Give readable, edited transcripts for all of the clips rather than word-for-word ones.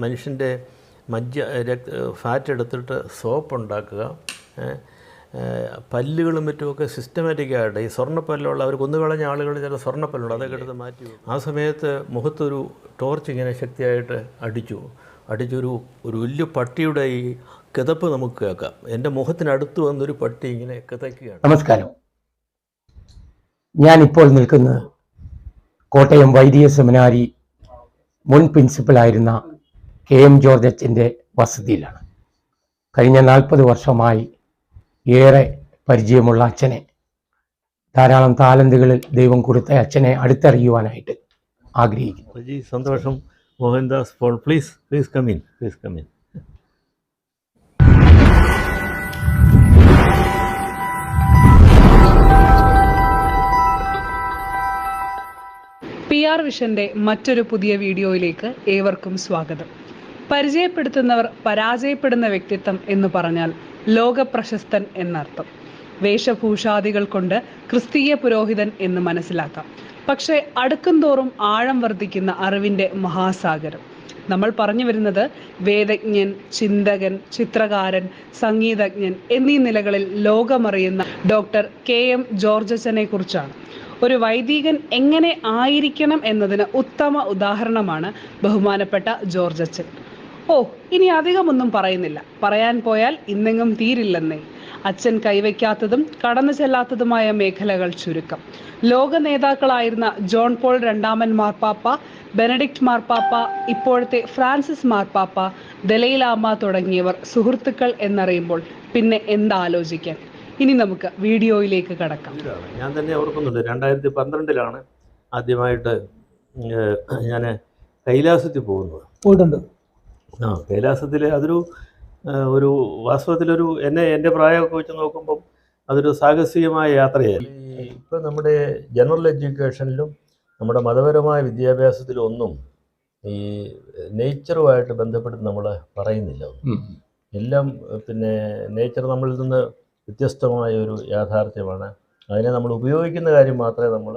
മനുഷ്യൻ്റെ ഫാറ്റ് എടുത്തിട്ട് സോപ്പ് ഉണ്ടാക്കുക, പല്ലുകളും മറ്റുമൊക്കെ സിസ്റ്റമാറ്റിക്കായിട്ട് ഈ സ്വർണ്ണപ്പല്ലുള്ള അവർ കൊന്നുകളഞ്ഞ ആളുകൾ ചില സ്വർണ്ണപ്പല്ലുണ്ട് അതൊക്കെ എടുത്ത് മാറ്റി. ആ സമയത്ത് മുഖത്തൊരു ടോർച്ച് ഇങ്ങനെ ശക്തിയായിട്ട് അടിച്ചൊരു വലിയ പട്ടിയുടെ ഈ കിതപ്പ് നമുക്ക് കേൾക്കാം. എൻ്റെ മുഖത്തിനടുത്ത് വന്നൊരു പട്ടി ഇങ്ങനെ കിതയ്ക്കുകയാണ്. നമസ്കാരം, ഞാനിപ്പോൾ നിൽക്കുന്നത് കോട്ടയം വൈദിക സെമിനാരി മുൻ പ്രിൻസിപ്പലായിരുന്ന KM ജോർജ് അച്ഛൻ്റെ വസതിയിലാണ്. കഴിഞ്ഞ 40 വർഷമായി ഏറെ പരിചയമുള്ള അച്ഛനെ, ധാരാളം താലന്തുകളിൽ ദൈവം കൊടുത്ത അച്ഛനെ അടുത്തറിയുവാനായിട്ട് ആഗ്രഹിക്കുന്നു. സന്തോഷം. Mohandas Paul, please come in. PR വിഷന്റെ മറ്റൊരു പുതിയ വീഡിയോയിലേക്ക് ഏവർക്കും സ്വാഗതം. പരിചയപ്പെടുത്തുന്നവർ പരാജയപ്പെടുന്ന വ്യക്തിത്വം എന്ന് പറഞ്ഞാൽ ലോകപ്രശസ്തൻ എന്നർത്ഥം. വേഷഭൂഷാദികൾ കൊണ്ട് ക്രിസ്തീയ പുരോഹിതൻ എന്ന് മനസ്സിലാക്കാം. പക്ഷേ അടുക്കുംതോറും ആഴം വർദ്ധിക്കുന്ന അറിവിൻ്റെ മഹാസാഗരം. നമ്മൾ പറഞ്ഞു വരുന്നത് വേദജ്ഞൻ, ചിന്തകൻ, ചിത്രകാരൻ, സംഗീതജ്ഞൻ എന്നീ നിലകളിൽ ലോകമറിയുന്ന ഡോക്ടർ KM ജോർജ് അച്ഛനെ കുറിച്ചാണ്. ഒരു വൈദികൻ എങ്ങനെ ആയിരിക്കണം എന്നതിന് ഉത്തമ ഉദാഹരണമാണ് ബഹുമാനപ്പെട്ട ജോർജ് അച്ഛൻ. ഇനി അധികമൊന്നും പറയുന്നില്ല. പറയാൻ പോയാൽ ഇന്നെങ്ങും തീരില്ലെന്നേ. അച്ഛൻ കൈവയ്ക്കാത്തതും കടന്നു ചെല്ലാത്തതുമായ മേഖലകൾ ചുരുക്കം. ലോക നേതാക്കളായിരുന്ന ജോൺ പോൾ രണ്ടാമൻ മാർപ്പാപ്പ, ബെനഡിക്റ്റ് മാർപ്പാപ്പ, ഇപ്പോഴത്തെ ഫ്രാൻസിസ് മാർപ്പാപ്പ, ദലൈലാമ തുടങ്ങിയവർ സുഹൃത്തുക്കൾ എന്നറിയുമ്പോൾ പിന്നെ എന്താലോചിക്കാൻ. ഇനി നമുക്ക് വീഡിയോയിലേക്ക് കടക്കാം. ഞാൻ തന്നെ ഓർക്കുന്നുണ്ട്, 2012 ആദ്യമായിട്ട് ഞാൻ കൈലാസത്തിൽ പോയിട്ടുണ്ട്. കൈലാസത്തിൽ അതൊരു വാസ്തവത്തിലൊരു എൻ്റെ പ്രായമൊക്കെ വെച്ച് നോക്കുമ്പം അതൊരു സാഹസികമായ യാത്രയായിരുന്നു. ഇപ്പം നമ്മുടെ ജനറൽ എഡ്യൂക്കേഷനിലും നമ്മുടെ മതപരമായ വിദ്യാഭ്യാസത്തിലും ഒന്നും ഈ നേച്ചറുമായിട്ട് ബന്ധപ്പെട്ട് നമ്മൾ പറയുന്നില്ല. എല്ലാം പിന്നെ നേച്ചർ നമ്മളിൽ നിന്ന് വ്യത്യസ്തമായ ഒരു യാഥാർത്ഥ്യമാണ്. അതിനെ നമ്മൾ ഉപയോഗിക്കുന്ന കാര്യം മാത്രമേ നമ്മൾ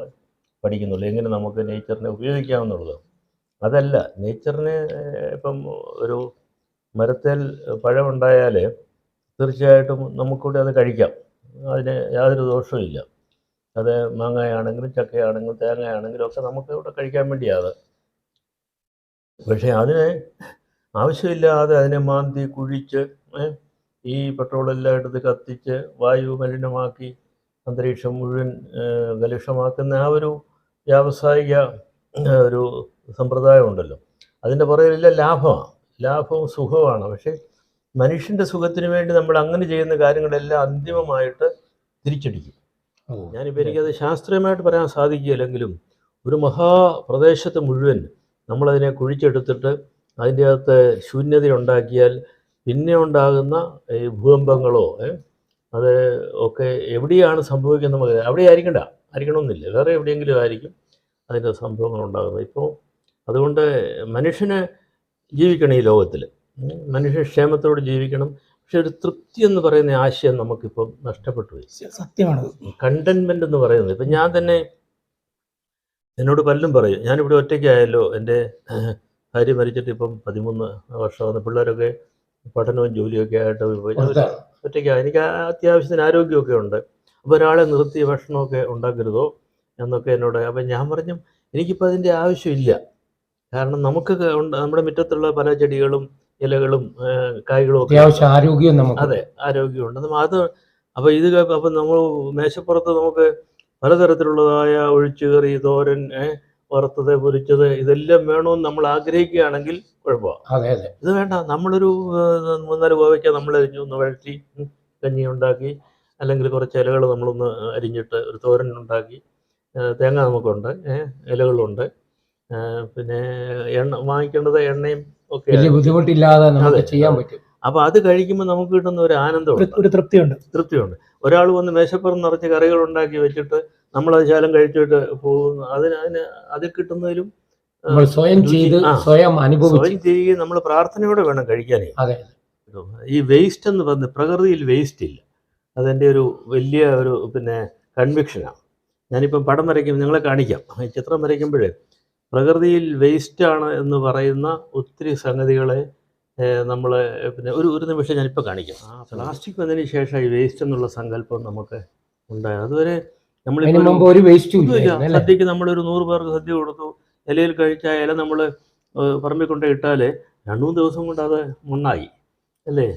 പഠിക്കുന്നുള്ളൂ, എങ്ങനെ നമുക്ക് നേച്ചറിനെ ഉപയോഗിക്കാമെന്നുള്ളത്. അതല്ല, നേച്ചറിനെ ഇപ്പം ഒരു മരത്തിൽ പഴമുണ്ടായാൽ തീർച്ചയായിട്ടും നമുക്കൂടെ അത് കഴിക്കാം, അതിന് യാതൊരു ദോഷവും. അത് മാങ്ങയാണെങ്കിലും ചക്കയാണെങ്കിലും തേങ്ങയാണെങ്കിലും ഒക്കെ നമുക്ക് ഇവിടെ കഴിക്കാൻ വേണ്ടിയാണ്. പക്ഷേ അതിനെ ആവശ്യമില്ലാതെ അതിനെ മാന്തി കുഴിച്ച് ഈ പെട്രോളെല്ലാം എടുത്ത് കത്തിച്ച് വായു മലിനമാക്കി അന്തരീക്ഷം മുഴുവൻ കലുഷമാക്കുന്ന ആ ഒരു വ്യാവസായിക ഒരു സമ്പ്രദായം ഉണ്ടല്ലോ, അതിൻ്റെ പുറകിലെല്ലാം ലാഭവും സുഖമാണ്. പക്ഷേ മനുഷ്യൻ്റെ സുഖത്തിന് വേണ്ടി നമ്മൾ അങ്ങനെ ചെയ്യുന്ന കാര്യങ്ങളെല്ലാം അന്തിമമായിട്ട് തിരിച്ചടിക്കും. ഞാനിപ്പോൾ എനിക്കത് ശാസ്ത്രീയമായിട്ട് പറയാൻ സാധിക്കില്ലെങ്കിലും ഒരു മഹാപ്രദേശത്ത് മുഴുവൻ നമ്മളതിനെ കുഴിച്ചെടുത്തിട്ട് അതിൻ്റെ അകത്ത് ശൂന്യതയുണ്ടാക്കിയാൽ പിന്നെ ഉണ്ടാകുന്ന ഈ ഭൂകമ്പങ്ങളോ അത് ഒക്കെ എവിടെയാണ് സംഭവിക്കുന്നത്, അവിടെ ആയിരിക്കണമെന്നില്ല, വേറെ എവിടെയെങ്കിലും ആയിരിക്കും അതിൻ്റെ സംഭവങ്ങൾ ഉണ്ടാകുന്നത്. ഇപ്പോൾ അതുകൊണ്ട് മനുഷ്യന് ജീവിക്കണം ഈ ലോകത്തിൽ, മനുഷ്യക്ഷേമത്തോട് ജീവിക്കണം. പക്ഷെ ഒരു തൃപ്തി എന്ന് പറയുന്ന ആശയം നമുക്കിപ്പം നഷ്ടപ്പെട്ടു പോയി. സത്യമാണ്. കണ്ടൻമെൻ്റ് എന്ന് പറയുന്നത് ഇപ്പം ഞാൻ തന്നെ എന്നോട് പലരും പറയും, ഞാനിവിടെ ഒറ്റയ്ക്കായല്ലോ, എൻ്റെ ഭാര്യ മരിച്ചിട്ട് ഇപ്പം 13 വർഷമാണ്, പിള്ളേരൊക്കെ പഠനവും ജോലിയൊക്കെ ആയിട്ട് പോയി ഒറ്റയ്ക്കാണ്, എനിക്ക് അത്യാവശ്യത്തിന് ആരോഗ്യമൊക്കെ ഉണ്ട്, അപ്പോൾ ഒരാളെ നിർത്തി ഭക്ഷണമൊക്കെ ഉണ്ടാക്കരുതോ എന്നൊക്കെ എന്നോട്. അപ്പം ഞാൻ പറഞ്ഞു, എനിക്കിപ്പോൾ അതിൻ്റെ ആവശ്യമില്ല. കാരണം നമുക്ക് നമ്മുടെ മുറ്റത്തുള്ള പല ചെടികളും ഇലകളും കായ്കളും ഒക്കെ ആരോഗ്യം നമുക്ക്, അതെ, ആരോഗ്യമുണ്ട്. അപ്പോൾ അപ്പം നമ്മൾ മേശപ്പുറത്ത് നമുക്ക് പലതരത്തിലുള്ളതായ ഒഴിച്ചുകറി, തോരൻ, വറുത്തത്, പൊരിച്ചത് ഇതെല്ലാം വേണമെന്ന് നമ്മൾ ആഗ്രഹിക്കുകയാണെങ്കിൽ കുഴപ്പമാണ്. ഇത് വേണ്ട, നമ്മളൊരു 3-4 കോവയ്ക്ക നമ്മൾ അരിഞ്ഞൊന്ന് വഴറ്റി കഞ്ഞി ഉണ്ടാക്കി, അല്ലെങ്കിൽ കുറച്ച് ഇലകൾ നമ്മളൊന്ന് അരിഞ്ഞിട്ട് ഒരു തോരൻ ഉണ്ടാക്കി, തേങ്ങ നമുക്കുണ്ട്, ഇലകളുണ്ട്, പിന്നെ വാങ്ങിക്കേണ്ടത് എണ്ണയും ഒക്കെ ബുദ്ധിമുട്ടില്ലാതെ നമുക്ക് ചെയ്യാൻ പറ്റും. അപ്പോൾ അത് കഴിക്കുമ്പോൾ നമുക്ക് കിട്ടുന്ന ഒരു ആനന്ദമുണ്ട്, ഒരു തൃപ്തിയുണ്ട്. ഒരാൾ വന്ന് മേശപ്പുറം നിറച്ച് കറികൾ ഉണ്ടാക്കി വെച്ചിട്ട് നമ്മളത് ശാലം കഴിച്ചിട്ട് പോകുന്നു, അതിൽ കിട്ടുന്നതിലും സ്വയം ചെയ്യുകയും നമ്മൾ പ്രാർത്ഥനയോടെ വേണം കഴിക്കാനേ. ഈ വേസ്റ്റ് എന്ന് പറഞ്ഞ പ്രകൃതിയിൽ വേസ്റ്റ് ഇല്ല, അതെൻ്റെ ഒരു വലിയ ഒരു പിന്നെ കൺവിക്ഷനാണ്. ഞാനിപ്പം പടം വരയ്ക്കുമ്പോൾ നിങ്ങളെ കാണിക്കാം, ചിത്രം വരയ്ക്കുമ്പോഴേ പ്രകൃതിയിൽ വേസ്റ്റാണ് എന്ന് പറയുന്ന ഒത്തിരി സംഗതികളെ നമ്മൾ പിന്നെ ഒരു നിമിഷം ഞാനിപ്പോൾ കാണിക്കാം. പ്ലാസ്റ്റിക് വന്നതിന് ശേഷം ഈ വേസ്റ്റ് എന്നുള്ള സങ്കല്പം നമുക്ക് ഉണ്ടായത്. അതുവരെ അതിന് മുമ്പ് ഒരു വേസ്റ്റും ഒന്നുമില്ല. ഇല്ല. സദ്യക്ക് നമ്മളൊരു 100 പേർക്ക് സദ്യ കൊടുത്തു, ഇലയിൽ കഴിച്ച ഇല നമ്മൾ പറമ്പിൽ കൊണ്ട് ഇട്ടാൽ 2-3 ദിവസം കൊണ്ട് അത് മണ്ണായി അല്ലേ.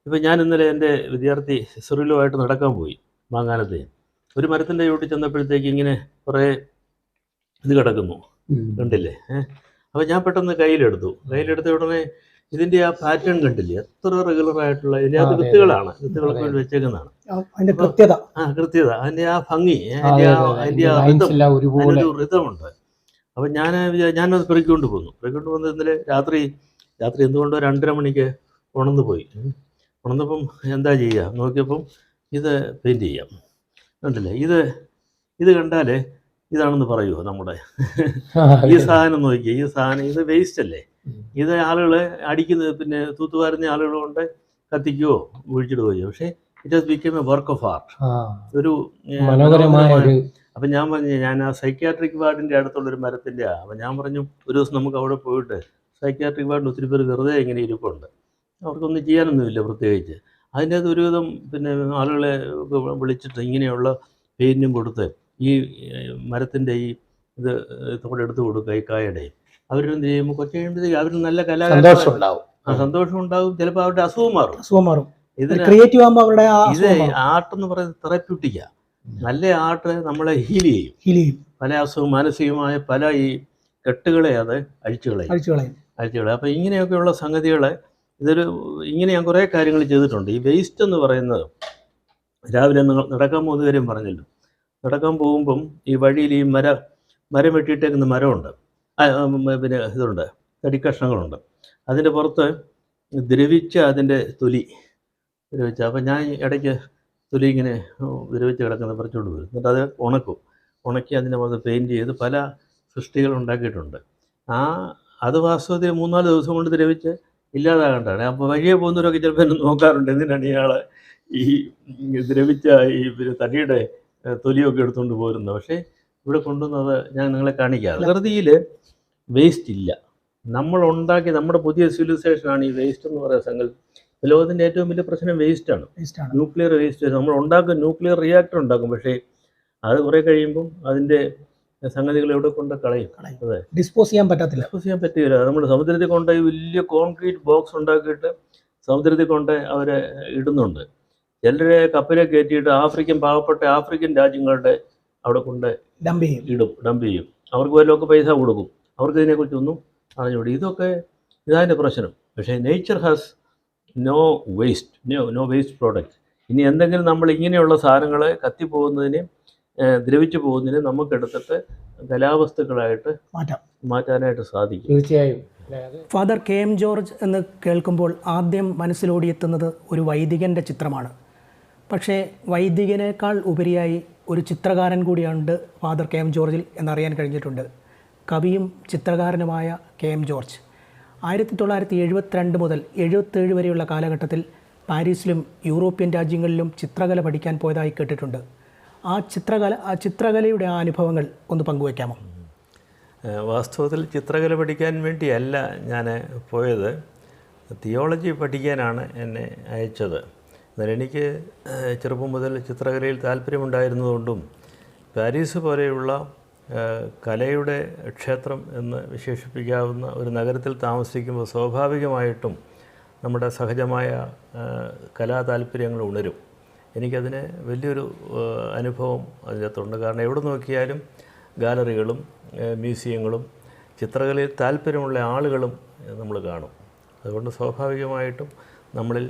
ഇപ്പം ഞാൻ ഇന്നലെ എൻ്റെ വിദ്യാർത്ഥി സിറിലുമായിട്ട് നടക്കാൻ പോയി മാങ്ങാനത്തെ. ഒരു മരത്തിൻ്റെ ചുവട്ടിൽ ചെന്നപ്പോഴത്തേക്ക് ഇങ്ങനെ കുറേ ഇത് കിടക്കുന്നു, കണ്ടില്ലേ. അപ്പോൾ ഞാൻ പെട്ടെന്ന് കയ്യിലെടുത്ത ഉടനെ ഇതിൻ്റെ ആ പാറ്റേൺ കണ്ടില്ലേ, എത്ര റെഗുലർ ആയിട്ടുള്ള ഇതിനകത്ത് വിത്തുകളൊക്കെ വേണ്ടി വെച്ചേക്കുന്നതാണ്. കൃത്യത, അതിൻ്റെ ആ ഭംഗി, അതിൻ്റെ ആ ഋതമുണ്ട്. അപ്പം ഞാനത് പെറുക്കിക്കൊണ്ട് പോന്നു. ഇന്നലെ രാത്രി എന്തുകൊണ്ടോ 2:30 മണിക്ക് ഉണർന്നപ്പം എന്താ ചെയ്യുക നോക്കിയപ്പം ഇത് പെയിൻറ്റ് ചെയ്യാം, കണ്ടില്ലേ. ഇത് കണ്ടാൽ ഇതാണെന്ന് പറയുമോ നമ്മുടെ ഈ സാധനം നോക്കിയേ, ഈ സാധനം ഇത് വേസ്റ്റ് അല്ലേ. ഇത് ആളുകൾ അടിക്കുന്ന പിന്നെ തൂത്തുവാരുന്ന ആളുകൾ കൊണ്ട് കത്തിക്കുകയോ ഒഴിച്ചിടുകയോ, പക്ഷേ it has become A work of art, ഒരു മനോഹരമായ. അപ്പം ഞാൻ പറഞ്ഞു, ഞാൻ ആ സൈക്യാട്രിക് വാർഡിൻ്റെ അടുത്തുള്ളൊരു മരത്തിൻ്റെ അപ്പം ഞാൻ പറഞ്ഞു ഒരു ദിവസം നമുക്ക് അവിടെ പോയിട്ട്, സൈക്യാട്രിക് വാർഡിൽ ഒത്തിരി പേര് വെറുതെ ഇങ്ങനെ ഇരിപ്പുണ്ട്, അവർക്കൊന്നും ചെയ്യാനൊന്നുമില്ല പ്രത്യേകിച്ച്. അതിൻ്റെ അത് ഒരുവിധം പിന്നെ ആളുകളെ വിളിച്ചിട്ട് ഇങ്ങനെയുള്ള പെയിൻറ്റും കൊടുത്ത് ഈ മരത്തിൻ്റെ ഈ ഇത് കൂടെ എടുത്ത് കൊടുക്കുക, ഈ കായയുടെ. അവരെന്ത് ചെയ്യുമ്പോൾ കുറച്ച് കഴിയുമ്പോഴത്തേക്ക് അവർ നല്ല സന്തോഷം ഉണ്ടാവും. ചിലപ്പോൾ അവരുടെ അസുഖം മാറും. ഇതിന് ഇത് ആർട്ടെന്ന് പറയുന്നത് തെറാപ്യൂട്ടിക്കാണ്. നല്ല ആർട്ട് നമ്മളെ ഹീൽ ചെയ്യും. പല അസുഖം, മാനസികമായ പല ഈ കെട്ടുകളെ അത് അഴിച്ചു കളയും. അപ്പം ഇങ്ങനെയൊക്കെയുള്ള സംഗതികളെ ഇങ്ങനെ ഞാൻ കുറേ കാര്യങ്ങൾ ചെയ്തിട്ടുണ്ട്. ഈ വേസ്റ്റ് എന്ന് പറയുന്നത് രാവിലെ നടക്കാൻ പോകുന്ന കാര്യം പറഞ്ഞല്ലോ. നടക്കാൻ പോകുമ്പം ഈ വഴിയിൽ ഈ മരം വെട്ടിയിട്ടേക്കുന്ന മരമുണ്ട്, പിന്നെ ഇതുണ്ട്, തടിക്കഷ്ണങ്ങളുണ്ട്. അതിൻ്റെ പുറത്ത് ദ്രവിച്ച അതിൻ്റെ തൊലി ദ്രവിച്ച. അപ്പം ഞാൻ ഇടയ്ക്ക് തൊലി ഇങ്ങനെ ദ്രവിച്ച് കിടക്കുന്ന പറിച്ചുകൊണ്ട് വരും. എന്നിട്ട് അത് ഉണക്കി അതിൻ്റെ പുറത്ത് പെയിൻറ്റ് ചെയ്ത് പല സൃഷ്ടികൾ ഉണ്ടാക്കിയിട്ടുണ്ട്. അത് വാസ്തവത്തിൽ 3-4 ദിവസം കൊണ്ട് ദ്രവിച്ച് ഇല്ലാതാകേണ്ടതാണ്. അപ്പോൾ വഴിയെ പോകുന്നവരൊക്കെ ചിലപ്പോൾ എന്നെ നോക്കാറുണ്ട്, എന്തിനാണ് ഇയാൾ ഈ ദ്രവിച്ച ഈ തടിയുടെ തൊലിയൊക്കെ എടുത്തുകൊണ്ട് പോരുന്നത്. പക്ഷേ ഇവിടെ കൊണ്ടുവന്നത് ഞാൻ നിങ്ങളെ കാണിക്കാം. പ്രകൃതിയിൽ വേസ്റ്റ് ഇല്ല. നമ്മൾ ഉണ്ടാക്കി നമ്മുടെ പുതിയ സിവിലൈസേഷനാണ് ഈ വേസ്റ്റ് എന്ന് പറയുന്ന സങ്കല്പം. ലോകത്തിൻ്റെ ഏറ്റവും വലിയ പ്രശ്നം വേസ്റ്റാണ്. Nuclear waste. നമ്മൾ ന്യൂക്ലിയർ റിയാക്ടർ ഉണ്ടാക്കും, പക്ഷേ അത് കുറേ കഴിയുമ്പം അതിൻ്റെ സംഗതികൾ എവിടെ കൊണ്ട് കളയും. അതെ, ഡിസ്പോസ് ചെയ്യാൻ പറ്റില്ല. നമ്മൾ സമുദ്രത്തിൽ കൊണ്ട് വലിയ കോൺക്രീറ്റ് ബോക്സ് ഉണ്ടാക്കിയിട്ട് സമുദ്രത്തിൽ കൊണ്ട് അവരെ ഇടുന്നുണ്ട്. ചിലരെ കപ്പലെ കയറ്റിയിട്ട് പാവപ്പെട്ട ആഫ്രിക്കൻ രാജ്യങ്ങളുടെ അവിടെ കൊണ്ട് ഡംപ് ചെയ്യും. അവർക്ക് വല്ലതൊക്കെ പൈസ കൊടുക്കും. അവർക്ക് ഇതിനെക്കുറിച്ചൊന്നും അറിഞ്ഞുകൂടി. ഇതതിൻ്റെ പ്രശ്നം. പക്ഷേ nature has no waste product. ഇനി എന്തെങ്കിലും നമ്മൾ ഇങ്ങനെയുള്ള സാധനങ്ങളെ കത്തിപ്പോകുന്നതിന് ദ്രവിച്ചു പോകുന്നതിന് നമുക്കെടുത്തിട്ട് കലാവസ്തുക്കളായിട്ട് മാറ്റാനായിട്ട് സാധിക്കും. തീർച്ചയായും. ഫാദർ KM ജോർജ് എന്ന് കേൾക്കുമ്പോൾ ആദ്യം മനസ്സിലോടിയെത്തുന്നത് ഒരു വൈദികൻ്റെ ചിത്രമാണ്. പക്ഷേ വൈദികനേക്കാൾ ഉപരിയായി ഒരു ചിത്രകാരൻ കൂടിയുണ്ട് ഫാദർ KM ജോർജിൽ എന്നറിയാൻ കഴിഞ്ഞിട്ടുണ്ട്. കവിയും ചിത്രകാരനുമായ KM ജോർജ് 1972 മുതൽ 77 വരെയുള്ള കാലഘട്ടത്തിൽ പാരീസിലും യൂറോപ്യൻ രാജ്യങ്ങളിലും ചിത്രകല പഠിക്കാൻ പോയതായി കേട്ടിട്ടുണ്ട്. ആ ചിത്രകലയുടെ ആ അനുഭവങ്ങൾ ഒന്ന് പങ്കുവയ്ക്കാമോ? വാസ്തവത്തിൽ ചിത്രകല പഠിക്കാൻ വേണ്ടിയല്ല ഞാൻ പോയത്, തിയോളജി പഠിക്കാനാണ് എന്നെ അയച്ചത്. എന്നാൽ എനിക്ക് ചെറുപ്പം മുതൽ ചിത്രകലയിൽ താല്പര്യമുണ്ടായിരുന്നതുകൊണ്ടും പാരീസ് പോലെയുള്ള കലയുടെ ക്ഷേത്രം എന്ന് വിശേഷിപ്പിക്കാവുന്ന ഒരു നഗരത്തിൽ താമസിക്കുമ്പോൾ സ്വാഭാവികമായിട്ടും നമ്മുടെ സഹജമായ കലാ താല്പര്യങ്ങൾ ഉണരും. എനിക്കതിന് വലിയൊരു അനുഭവം അതിനകത്തുണ്ട്. കാരണം എവിടെ നോക്കിയാലും ഗാലറികളും മ്യൂസിയങ്ങളും ചിത്രകലയിൽ താല്പര്യമുള്ള ആളുകളും നമ്മൾ കാണും. അതുകൊണ്ട് സ്വാഭാവികമായിട്ടും നമ്മളിൽ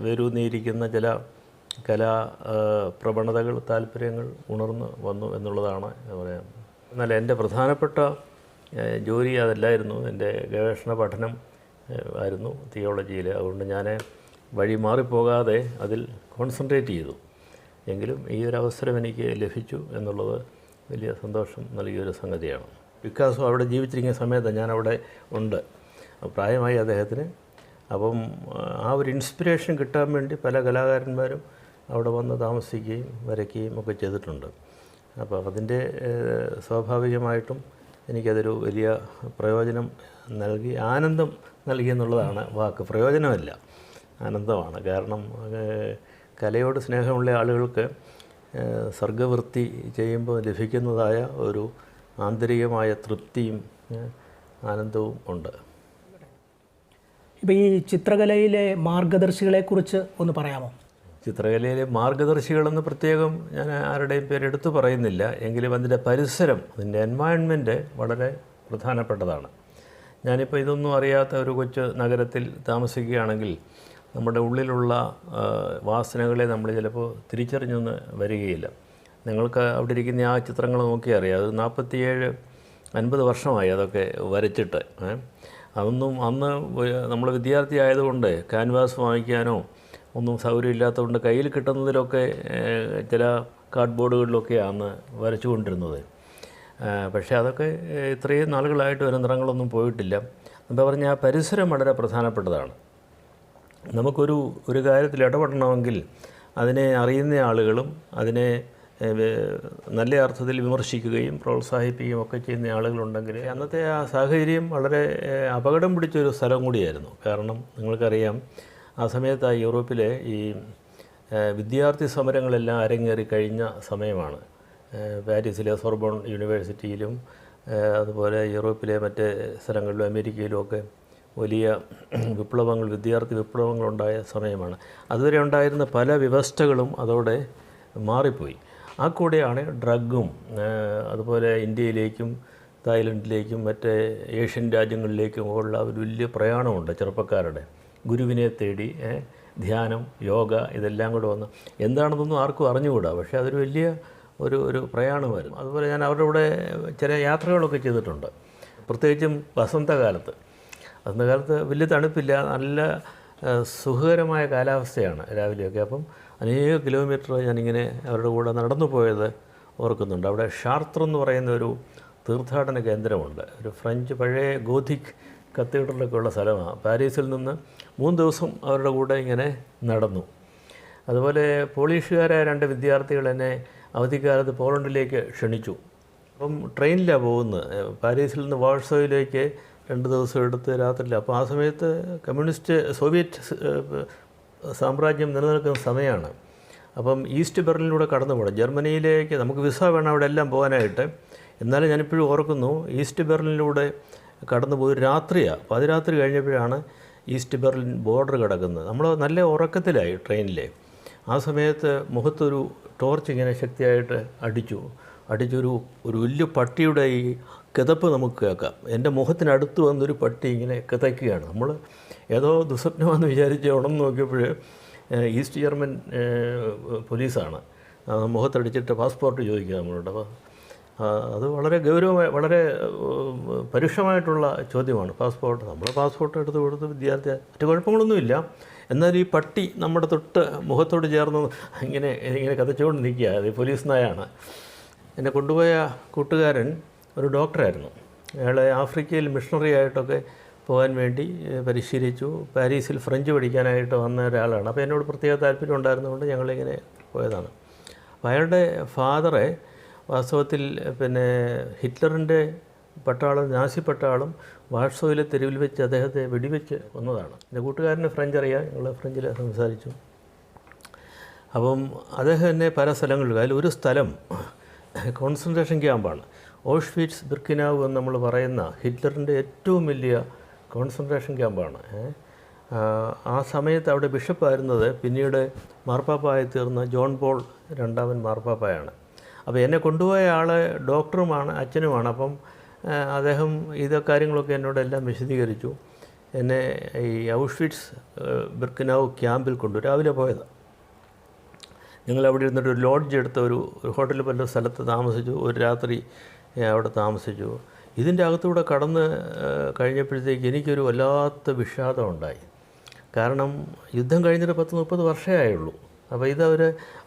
വേരൂന്നിയിരിക്കുന്ന ചില കലാ പ്രവണതകൾ, താല്പര്യങ്ങൾ ഉണർന്നു വന്നു എന്നുള്ളതാണ് പറയാം. എന്നാൽ എൻ്റെ പ്രധാനപ്പെട്ട ജോലി അതല്ലായിരുന്നു. എൻ്റെ ഗവേഷണ പഠനം ആയിരുന്നു തിയോളജിയിൽ. അതുകൊണ്ട് ഞാൻ വഴി മാറിപ്പോകാതെ അതിൽ കോൺസെൻട്രേറ്റ് ചെയ്തു. എങ്കിലും ഈ ഒരു അവസരം എനിക്ക് ലഭിച്ചു എന്നുള്ളത് വലിയ സന്തോഷം നൽകിയൊരു സംഗതിയാണ്. പിക്കാസോ അവിടെ ജീവിച്ചിരിക്കുന്ന സമയത്ത് ഞാൻ അവിടെ ഉണ്ട്, പ്രായമായി അദ്ദേഹത്തിന്. അപ്പം ആ ഒരു ഇൻസ്പിറേഷൻ കിട്ടാൻ വേണ്ടി പല കലാകാരന്മാരും അവിടെ വന്ന് താമസിക്കുകയും വരയ്ക്കുകയും ഒക്കെ ചെയ്തിട്ടുണ്ട്. അപ്പോൾ അതിൻ്റെ സ്വാഭാവികമായിട്ടും എനിക്കതൊരു വലിയ പ്രയോജനം നൽകി, ആനന്ദം നൽകി എന്നുള്ളതാണ് വാക്ക്. പ്രയോജനമല്ല, ആനന്ദമാണ്. കാരണം കലയോട് സ്നേഹമുള്ള ആളുകൾക്ക് സർഗവൃത്തി ചെയ്യുമ്പോൾ ലഭിക്കുന്നതായ ഒരു ആന്തരികമായ തൃപ്തിയും ആനന്ദവും ഉണ്ട്. ഇപ്പോൾ ഈ ചിത്രകലയിലെ മാർഗദർശികളെക്കുറിച്ച് ഒന്ന് പറയാമോ? ചിത്രകലയിലെ മാർഗദർശികളെന്ന് പ്രത്യേകം ഞാൻ ആരുടെയും പേരെടുത്ത് പറയുന്നില്ല, എങ്കിലും അതിൻ്റെ പരിസരം, അതിൻ്റെ എൻവയൺമെൻറ്റ് വളരെ പ്രധാനപ്പെട്ടതാണ്. ഞാനിപ്പോൾ ഇതൊന്നും അറിയാത്ത ഒരു കൊച്ചു നഗരത്തിൽ താമസിക്കുകയാണെങ്കിൽ നമ്മുടെ ഉള്ളിലുള്ള വാസനകളെ നമ്മൾ ചിലപ്പോൾ തിരിച്ചറിഞ്ഞൊന്ന് വരികയില്ല. നിങ്ങൾക്ക് അവിടെ ഇരിക്കുന്ന ആ ചിത്രങ്ങൾ നോക്കിയാൽ അറിയാം. അത് 47-50 വർഷമായി അതൊക്കെ വരച്ചിട്ട്. അതൊന്നും അന്ന് നമ്മൾ വിദ്യാർത്ഥി ആയതുകൊണ്ട് ക്യാൻവാസ് വാങ്ങിക്കാനോ ഒന്നും സൗകര്യമില്ലാത്തതുകൊണ്ട് കയ്യിൽ കിട്ടുന്നതിലൊക്കെ ചില കാർഡ് ബോർഡുകളിലൊക്കെയാണ് വരച്ചുകൊണ്ടിരുന്നത്. പക്ഷേ അതൊക്കെ ഇത്രയും നാളുകളായിട്ട് വരെ നിറങ്ങളൊന്നും പോയിട്ടില്ല. എന്താ പറഞ്ഞാൽ ആ പരിസരം വളരെ പ്രധാനപ്പെട്ടതാണ്. ഒരു കാര്യത്തിൽ ഇടപെടണമെങ്കിൽ അതിനെ അറിയുന്ന ആളുകളും അതിനെ നല്ല അർത്ഥത്തിൽ വിമർശിക്കുകയും പ്രോത്സാഹിപ്പിക്കുകയും ഒക്കെ ചെയ്യുന്ന ആളുകളുണ്ടെങ്കിൽ അന്നത്തെ ആ സാഹചര്യം വളരെ അപകടം പിടിച്ചൊരു സ്ഥലം കൂടിയായിരുന്നു. കാരണം നിങ്ങൾക്കറിയാം, ആ സമയത്ത് ആ യൂറോപ്പിലെ ഈ വിദ്യാർത്ഥി സമരങ്ങളെല്ലാം അരങ്ങേറി കഴിഞ്ഞ സമയമാണ്. പാരീസിലെ സോർബോൺ യൂണിവേഴ്സിറ്റിയിലും അതുപോലെ യൂറോപ്പിലെ മറ്റ് സ്ഥലങ്ങളിലും അമേരിക്കയിലും ഒക്കെ വലിയ വിപ്ലവങ്ങൾ, വിദ്യാർത്ഥി വിപ്ലവങ്ങളുണ്ടായ സമയമാണ്. അതുവരെ ഉണ്ടായിരുന്ന പല വ്യവസ്ഥകളും അതോടെ മാറിപ്പോയി. ആ കൂടെയാണ് ഡ്രഗും അതുപോലെ ഇന്ത്യയിലേക്കും തായ്ലൻഡിലേക്കും മറ്റ് ഏഷ്യൻ രാജ്യങ്ങളിലേക്കും ഉള്ള ഒരു വലിയ പ്രയാണമുണ്ട് ചെറുപ്പക്കാരുടെ. ഗുരുവിനെ തേടി ധ്യാനം, യോഗ, ഇതെല്ലാം കൂടെ വന്ന് എന്താണെന്നൊന്നും ആർക്കും അറിഞ്ഞുകൂടാ. പക്ഷേ അതൊരു വലിയ ഒരു പ്രയാണമായിരുന്നു. അതുപോലെ ഞാൻ അവരുടെ കൂടെ ചില യാത്രകളൊക്കെ ചെയ്തിട്ടുണ്ട്, പ്രത്യേകിച്ചും വസന്തകാലത്ത്. വസന്തകാലത്ത് വലിയ തണുപ്പില്ല, നല്ല സുഖകരമായ കാലാവസ്ഥയാണ് രാവിലെയൊക്കെ. അപ്പം അനേക കിലോമീറ്റർ ഞാനിങ്ങനെ അവരുടെ കൂടെ നടന്നു പോയത് ഓർക്കുന്നുണ്ട്. അവിടെ ഷാർത്ര എന്ന് പറയുന്ന ഒരു തീർത്ഥാടന കേന്ദ്രമുണ്ട്. ഒരു ഫ്രഞ്ച് പഴയ ഗോഥിക് കത്തീഡ്രലൊക്കെ ഉള്ള സ്ഥലമാണ്. പാരീസിൽ നിന്ന് 3 ദിവസം അവരുടെ കൂടെ ഇങ്ങനെ നടന്നു. അതുപോലെ പോളിഷുകാരായ 2 വിദ്യാർത്ഥികൾ എന്നെ അവധിക്കാലത്ത് പോളണ്ടിലേക്ക് ക്ഷണിച്ചു. അപ്പം ട്രെയിനിലാണ് പോകുന്നത്. പാരീസിൽ നിന്ന് വാഴ്സോയിലേക്ക് 2 ദിവസം എടുത്ത് രാത്രിയിൽ. അപ്പോൾ ആ സമയത്ത് സോവിയറ്റ് സാമ്രാജ്യം നിലനിൽക്കുന്ന സമയമാണ്. അപ്പം ഈസ്റ്റ് ബെർലിനിലൂടെ കടന്നു പോകണം. ജർമ്മനിയിലേക്ക് നമുക്ക് വിസ വേണം അവിടെ എല്ലാം പോകാനായിട്ട്. എന്നാലും ഞാനിപ്പോഴും ഓർക്കുന്നു, ഈസ്റ്റ് ബെർലിനിലൂടെ കടന്നു പോയി പാതിരാത്രി കഴിഞ്ഞപ്പോഴാണ് ഈസ്റ്റ് ബെർലിൻ ബോർഡർ കിടക്കുന്നത്. നമ്മൾ നല്ല ഉറക്കത്തിലായി ട്രെയിനിലെ. ആ സമയത്ത് മുഖത്തൊരു ടോർച്ച് ഇങ്ങനെ ശക്തിയായിട്ട് അടിച്ചൊരു വലിയ പട്ടിയുടെ ഈ കിതപ്പ് നമുക്ക് കേൾക്കാം. എൻ്റെ മുഖത്തിനടുത്ത് വന്നൊരു പട്ടി ഇങ്ങനെ കിതയ്ക്കുകയാണ്. നമ്മൾ ഏതോ ദുസ്വപ്നമാണെന്ന് വിചാരിച്ച് ഉണർന്ന് നോക്കിയപ്പോൾ ഈസ്റ്റ് ജർമ്മൻ പോലീസാണ്. മുഖത്തടിച്ചിട്ട് പാസ്പോർട്ട് ചോദിക്കുക നമ്മളോട്. അപ്പോൾ അത് വളരെ ഗൗരവമായ, വളരെ പരുഷമായിട്ടുള്ള ചോദ്യമാണ്. നമ്മൾ പാസ്പോർട്ട് എടുത്ത് കൊടുത്ത് വിദ്യാർത്ഥി, മറ്റു കുഴപ്പങ്ങളൊന്നുമില്ല. എന്നാൽ ഈ പട്ടി നമ്മുടെ മുഖത്തോട് ചേർന്ന് ഇങ്ങനെ കതച്ചുകൊണ്ട് നിൽക്കുക. അത് പോലീസ് നായാണ്. എന്നെ കൊണ്ടുപോയ കൂട്ടുകാരൻ ഒരു ഡോക്ടറായിരുന്നു. അയാളെ ആഫ്രിക്കയിൽ മിഷണറി ആയിട്ടൊക്കെ പോകാൻ വേണ്ടി പരിശീലിച്ചു. പാരീസിൽ ഫ്രഞ്ച് പഠിക്കാനായിട്ട് വന്ന ഒരാളാണ്. അപ്പോൾ എന്നോട് പ്രത്യേക താല്പര്യം ഉണ്ടായിരുന്നതുകൊണ്ട് ഞങ്ങളിങ്ങനെ പോയതാണ്. അപ്പോൾ അയാളുടെ ഫാദറെ വാസ്തവത്തിൽ ഹിറ്റ്ലറിൻ്റെ പട്ടാളം, നാസി പട്ടാളം വാഴ്സോയിലെ തെരുവിൽ വെച്ച് അദ്ദേഹത്തെ വെടിവെച്ച് കൊന്നതാണ്. എൻ്റെ കൂട്ടുകാരന് ഫ്രഞ്ച് അറിയാം, ഞങ്ങൾ ഫ്രഞ്ചിൽ സംസാരിച്ചു. അപ്പം അദ്ദേഹം എന്നെ പല സ്ഥലങ്ങളിൽ, അതിലൊരു സ്ഥലം കോൺസെൻട്രേഷൻ ക്യാമ്പാണ്. ഓഷ്വിറ്റ്സ് ബിർക്കിനാവ് എന്ന് നമ്മൾ പറയുന്ന ഹിറ്റ്ലറിൻ്റെ ഏറ്റവും വലിയ കോൺസെൻട്രേഷൻ ക്യാമ്പാണ്. ആ സമയത്ത് അവിടെ ബിഷപ്പായിരുന്നത് പിന്നീട് മാർപ്പാപ്പായി തീർന്ന ജോൺ പോൾ II മാർപ്പാപ്പായാണ്. അപ്പോൾ എന്നെ കൊണ്ടുപോയ ആൾ ഡോക്ടറുമാണ്, അച്ഛനുമാണ്. അപ്പം അദ്ദേഹം കാര്യങ്ങളൊക്കെ എന്നോടെല്ലാം വിശദീകരിച്ചു. എന്നെ ഈ ഔഷ്വിറ്റ്സ് ബിർക്കിനാവ് ക്യാമ്പിൽ രാവിലെ പോയതാണ്. ഞങ്ങൾ അവിടെ ഇരുന്നിട്ട് ഒരു ലോഡ്ജ് എടുത്ത ഒരു ഹോട്ടലിൽ പല സ്ഥലത്ത് താമസിച്ചു. ഒരു രാത്രി അവിടെ താമസിച്ചു. ഇതിൻ്റെ അകത്തൂടെ കടന്ന് കഴിഞ്ഞപ്പോഴത്തേക്ക് എനിക്കൊരു വല്ലാത്ത വിഷാദം ഉണ്ടായി. കാരണം യുദ്ധം കഴിഞ്ഞിട്ട് 10-30 വർഷമേ ആയുള്ളൂ. അപ്പോൾ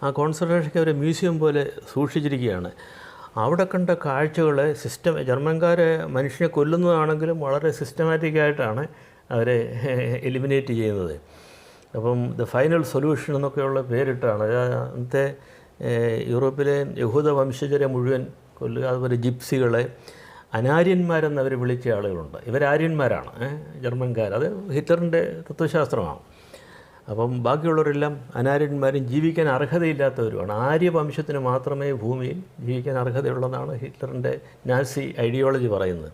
ആ കോൺസെൻട്രേഷൻ അവർ മ്യൂസിയം പോലെ സൂക്ഷിച്ചിരിക്കുകയാണ്. അവിടെ കണ്ട കാഴ്ചകൾ ജർമ്മൻകാരെ മനുഷ്യനെ കൊല്ലുന്നതാണെങ്കിലും വളരെ സിസ്റ്റമാറ്റിക്കായിട്ടാണ് അവരെ എലിമിനേറ്റ് ചെയ്യുന്നത്. അപ്പം ദ ഫൈനൽ സൊല്യൂഷൻ എന്നൊക്കെയുള്ള പേരിട്ടാണ് അന്നത്തെ യൂറോപ്പിലെ യഹൂദ വംശജരെ മുഴുവൻ കൊല്ലുക. അതുപോലെ ജിപ്സികളെ, അനാര്യന്മാരെന്ന് അവർ വിളിച്ച ആളുകളുണ്ട്. ഇവരാര്യന്മാരാണ്, ജർമ്മൻകാർ. അത് ഹിറ്റ്ലറിൻ്റെ തത്വശാസ്ത്രമാണ്. അപ്പം ബാക്കിയുള്ളവരെല്ലാം അനാര്യന്മാരും ജീവിക്കാൻ അർഹതയില്ലാത്തവരുമാണ്. ആര്യവംശത്തിന് മാത്രമേ ഭൂമിയിൽ ജീവിക്കാൻ അർഹതയുള്ളതാണ് ഹിറ്റ്ലറിൻ്റെ നാസി ഐഡിയോളജി പറയുന്നത്.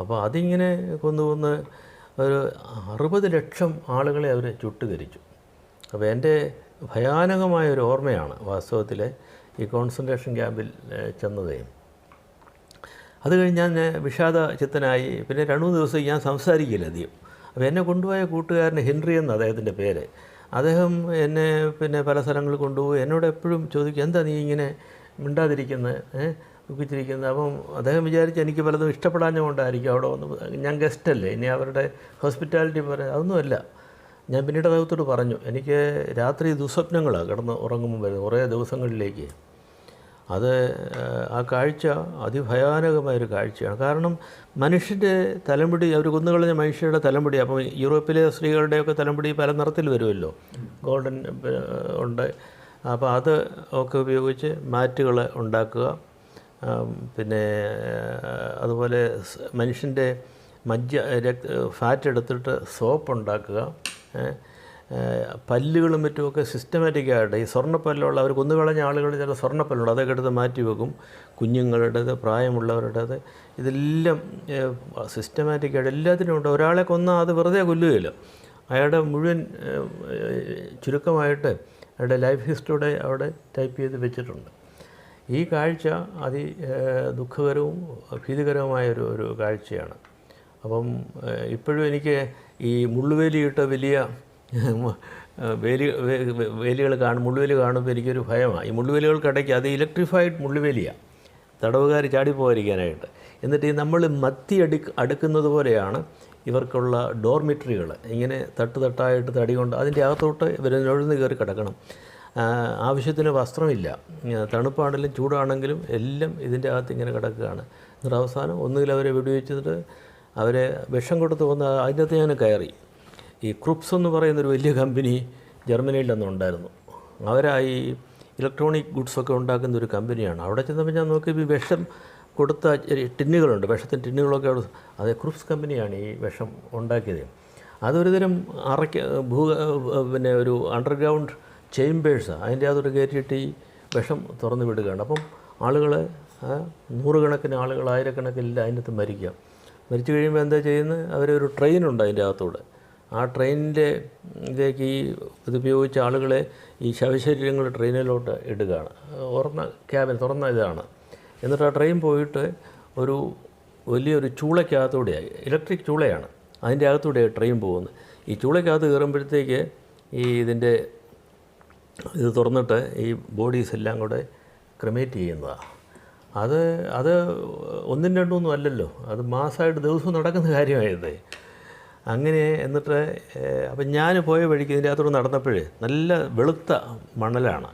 അപ്പോൾ അതിങ്ങനെ കൊന്ന് ഒരു 60 ലക്ഷം ആളുകളെ അവർ ചുട്ടുകരിച്ചു. അപ്പോൾ എൻ്റെ ഭയാനകമായൊരു ഓർമ്മയാണ് വാസ്തവത്തിൽ ഈ കോൺസെൻട്രേഷൻ ക്യാമ്പിൽ ചെന്നത്. അത് കഴിഞ്ഞ് ഞാൻ വിഷാദചിത്തനായി. പിന്നെ 2-3 ദിവസം ഞാൻ സംസാരിക്കില്ല അധികം. അപ്പോൾ എന്നെ കൊണ്ടുപോയ കൂട്ടുകാരൻ ഹെൻറി എന്ന് അദ്ദേഹത്തിൻ്റെ പേര്. അദ്ദേഹം എന്നെ പിന്നെ പല സ്ഥലങ്ങളിൽ കൊണ്ടുപോയി. എന്നോട് എപ്പോഴും ചോദിക്കും, എന്താ നീ ഇങ്ങനെ മിണ്ടാതിരിക്കുന്നത്, ദുഃഖിച്ചിരിക്കുന്നത്. അപ്പം അദ്ദേഹം വിചാരിച്ച് എനിക്ക് പലതും ഇഷ്ടപ്പെടാഞ്ഞുകൊണ്ടായിരിക്കും അവിടെ വന്ന്. ഞാൻ ഗസ്റ്റല്ലേ, ഇനി അവരുടെ ഹോസ്പിറ്റാലിറ്റി പറയാം, അതൊന്നുമല്ല. ഞാൻ പിന്നീട് അദ്ദേഹത്തോട് പറഞ്ഞു, എനിക്ക് രാത്രി ദുസ്വപ്നങ്ങളാണ് കിടന്ന് ഉറങ്ങുമ്പോൾ വരുന്നത് കുറേ ദിവസങ്ങളിലേക്ക്. അത് ആ കാഴ്ച അതിഭയാനകമായൊരു കാഴ്ചയാണ്. കാരണം മനുഷ്യൻ്റെ തലമുടി, അവർ കൊന്നുകളഞ്ഞ മനുഷ്യരുടെ തലമുടി. അപ്പം യൂറോപ്പിലെ സ്ത്രീകളുടെയൊക്കെ തലമുടി പല നിറത്തിൽ വരുമല്ലോ, ഗോൾഡൻ ഉണ്ട്. അപ്പോൾ അത് ഒക്കെ ഉപയോഗിച്ച് മാറ്റുകൾ ഉണ്ടാക്കുക. പിന്നെ അതുപോലെ മനുഷ്യൻ്റെ ഫാറ്റ് എടുത്തിട്ട് സോപ്പ് ഉണ്ടാക്കുക. പല്ലുകളും മറ്റുമൊക്കെ സിസ്റ്റമാറ്റിക്കായിട്ട് ഈ സ്വർണ്ണപ്പല്ലുള്ള അവർ കൊന്നുകളഞ്ഞ ആളുകൾ ചില സ്വർണ്ണപ്പല്ലുണ്ട്, അതൊക്കെ എടുത്ത് മാറ്റി വെക്കും. കുഞ്ഞുങ്ങളുടേത്, പ്രായമുള്ളവരുടേത്, ഇതെല്ലാം സിസ്റ്റമാറ്റിക്കായിട്ട് എല്ലാത്തിനും ഉണ്ട്. ഒരാളെ കൊന്നാൽ അത് വെറുതെ കൊല്ലുകയില്ല. അയാളുടെ മുഴുവൻ ചുരുക്കമായിട്ട് അയാളുടെ ലൈഫ് ഹിസ്റ്ററിയുടെ അവിടെ ടൈപ്പ് ചെയ്ത് വെച്ചിട്ടുണ്ട്. ഈ കാഴ്ച ദുഃഖകരവും ഭീതികരവുമായൊരു കാഴ്ചയാണ്. അപ്പം ഇപ്പോഴും എനിക്ക് ഈ മുള്ളുവേലിയിട്ട വലിയ വേലികൾ മുള്ളുവേലി കാണുമ്പോൾ എനിക്കൊരു ഭയമാണ്. ഈ മുള്ളുവേലികൾക്കിടയ്ക്ക് അത് ഇലക്ട്രിഫൈഡ് മുള്ളുവേലിയാണ്, തടവുകാർ ചാടിപ്പോകാതിരിക്കാനായിട്ട്. എന്നിട്ട് ഈ നമ്മൾ മത്തി അടുക്കുന്നത് പോലെയാണ് ഇവർക്കുള്ള ഡോർമിറ്ററികൾ. ഇങ്ങനെ തട്ടായിട്ട് തടി കൊണ്ട് അതിൻ്റെ അകത്തോട്ട് ഇവർ നുഴന്ന് കയറി കിടക്കണം. ആവശ്യത്തിന് വസ്ത്രമില്ല, തണുപ്പാണെങ്കിലും ചൂടാണെങ്കിലും എല്ലാം ഇതിൻ്റെ അകത്ത് ഇങ്ങനെ കിടക്കുകയാണ്. എന്നിട്ട് അവസാനം ഒന്നുകിൽ അവരെ വെടിവെച്ചിട്ട് അവരെ വിഷം കൊടുത്ത് വന്ന് അതിൻ്റെ അകത്ത് ഞാൻ കയറി. ഈ ക്രുപ്സ് എന്ന് പറയുന്നൊരു വലിയ കമ്പനി ജർമ്മനിയിൽ ഉണ്ടായിരുന്നു. അവരായി ഇലക്ട്രോണിക് ഗുഡ്സൊക്കെ ഉണ്ടാക്കുന്ന ഒരു കമ്പനിയാണ്. അവിടെ ചെന്നപ്പോൾ ഞാൻ നോക്കിയപ്പോൾ ഈ വിഷം കൊടുത്ത ടിന്നുകളുണ്ട്, വിഷത്തിൻ്റെ ടിന്നുകളൊക്കെ അവിടെ. അത് ക്രുപ്സ് കമ്പനിയാണ് ഈ വിഷം ഉണ്ടാക്കിയത്. അതൊരു തരം പിന്നെ ഒരു അണ്ടർഗ്രൗണ്ട് ചേമ്പേഴ്സാണ്. അതിൻ്റെ അകത്തോട്ട് കയറ്റിയിട്ട് ഈ വിഷം തുറന്നു വിടുകയാണ്. അപ്പം ആളുകൾ 100 കണക്കിന് ആളുകൾ, 1000 അതിൻ്റെ അകത്ത് മരിച്ചു കഴിയുമ്പോൾ എന്താ ചെയ്യുന്നത്, അവരൊരു ട്രെയിനുണ്ട് അതിൻ്റെ അകത്തൂടെ. ആ ട്രെയിനിൻ്റെ ഇതിലേക്ക് ഇതുപയോഗിച്ച ആളുകളെ ഈ ശവശരീരങ്ങൾ ട്രെയിനിലോട്ട് ഇടുകയാണ്. ക്യാബിൻ തുറന്ന ഇതാണ്. എന്നിട്ട് ആ ട്രെയിൻ പോയിട്ട് ഒരു വലിയൊരു ചൂളയ്ക്കകത്തൂടെയായി, ഇലക്ട്രിക് ചൂളയാണ്, അതിൻ്റെ അകത്തൂടെയാണ് ട്രെയിൻ പോകുന്നത്. ഈ ചൂളയ്ക്കകത്ത് കയറുമ്പോഴത്തേക്ക് ഇതിൻ്റെ ഇത് തുറന്നിട്ട് ഈ ബോഡീസ് എല്ലാം കൂടെ ക്രിമേറ്റ് ചെയ്യുന്നതാണ്. അത് 1-2 അല്ലല്ലോ, അത് മാസമായിട്ട് ദിവസവും നടക്കുന്ന കാര്യമായത്. അങ്ങനെ എന്നിട്ട് അപ്പം ഞാൻ പോയ വഴിക്ക് ഇതിൻ്റെ അകത്തോട് നടന്നപ്പോഴേ നല്ല വെളുത്ത മണലാണ്.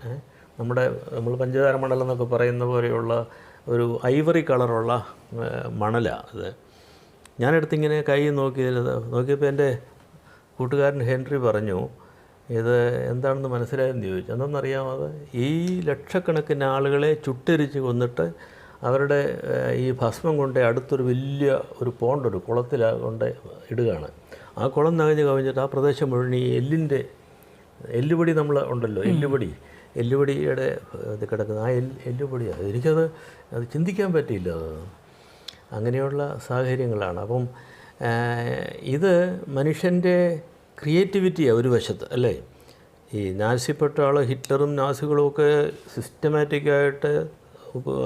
നമ്മൾ പഞ്ചസാര മണലെന്നൊക്കെ പറയുന്ന പോലെയുള്ള ഒരു ഐവറി കളറുള്ള മണലാണ് അത്. ഞാനെടുത്തിങ്ങനെ കൈ നോക്കിയപ്പോൾ എൻ്റെ കൂട്ടുകാരൻ ഹെൻറി പറഞ്ഞു, ഇത് എന്താണെന്ന് മനസ്സിലായെന്ന് ചോദിച്ചു. എന്താണെന്നറിയാമത്, ഈ ലക്ഷക്കണക്കിന് ആളുകളെ ചുട്ടരിച്ച് കൊന്നിട്ട് അവരുടെ ഈ ഭസ്മം കൊണ്ട് അടുത്തൊരു വലിയ ഒരു ഒരു കുളത്തിൽ കൊണ്ട് ഇടുകയാണ്. ആ കുളം കവിഞ്ഞിട്ട് ആ പ്രദേശം മുഴുവൻ ഈ എല്ലുപൊടി നമ്മൾ ഉണ്ടല്ലോ, എല്ലുപൊടിയുടെ ഇത് കിടക്കുന്ന ആ എല്ലുപൊടിയാണ്. അത് ചിന്തിക്കാൻ പറ്റിയില്ല. അങ്ങനെയുള്ള സാഹചര്യങ്ങളാണ്. അപ്പം ഇത് മനുഷ്യൻ്റെ ക്രിയേറ്റിവിറ്റിയാണ് ഒരു വശത്ത്, അല്ലേ? ഈ നാസിപ്പെട്ട ആൾ ഹിറ്റ്ലറും നാസികളും ഒക്കെ സിസ്റ്റമാറ്റിക്കായിട്ട്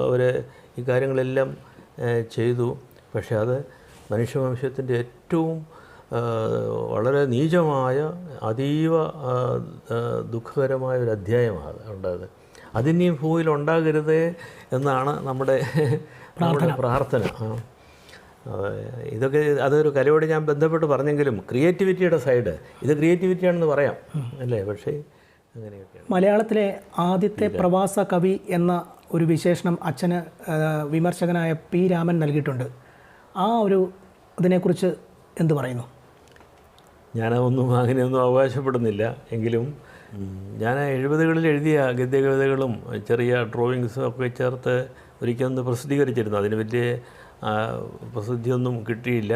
അവരെ ഈ കാര്യങ്ങളെല്ലാം ചെയ്തു. പക്ഷേ അത് മനുഷ്യവംശത്തിൻ്റെ ഏറ്റവും വളരെ നീചമായ അതീവ ദുഃഖകരമായ ഒരു അധ്യായമാണ് ഉണ്ടായത്. അതിനി ഭൂമിയിൽ ഉണ്ടാകരുതേ എന്നാണ് നമ്മുടെ പ്രാർത്ഥന. ഇതൊക്കെ അതൊരു കലയോട് ഞാൻ ബന്ധപ്പെട്ട് പറഞ്ഞെങ്കിലും ക്രിയേറ്റിവിറ്റിയുടെ സൈഡ് ഇത് ക്രിയേറ്റിവിറ്റിയാണെന്ന് പറയാം, അല്ലേ? പക്ഷേ അങ്ങനെയൊക്കെയാണ്. മലയാളത്തിലെ ആദ്യത്തെ പ്രവാസ കവി എന്ന ഒരു വിശേഷണം അച്ഛന് വിമർശകനായ പി രാമൻ നൽകിയിട്ടുണ്ട്. അതിനെക്കുറിച്ച് എന്ത് പറയുന്നു? അങ്ങനെയൊന്നും അവകാശപ്പെടുന്നില്ല. എങ്കിലും ഞാൻ 70കളിൽ എഴുതിയ ഗദ്യകവിതകളും ചെറിയ ഡ്രോയിങ്സും ഒക്കെ ചേർത്ത് ഒരിക്കലൊന്ന് പ്രസിദ്ധീകരിച്ചിരുന്നു. അതിന് വലിയ പ്രസിദ്ധിയൊന്നും കിട്ടിയില്ല.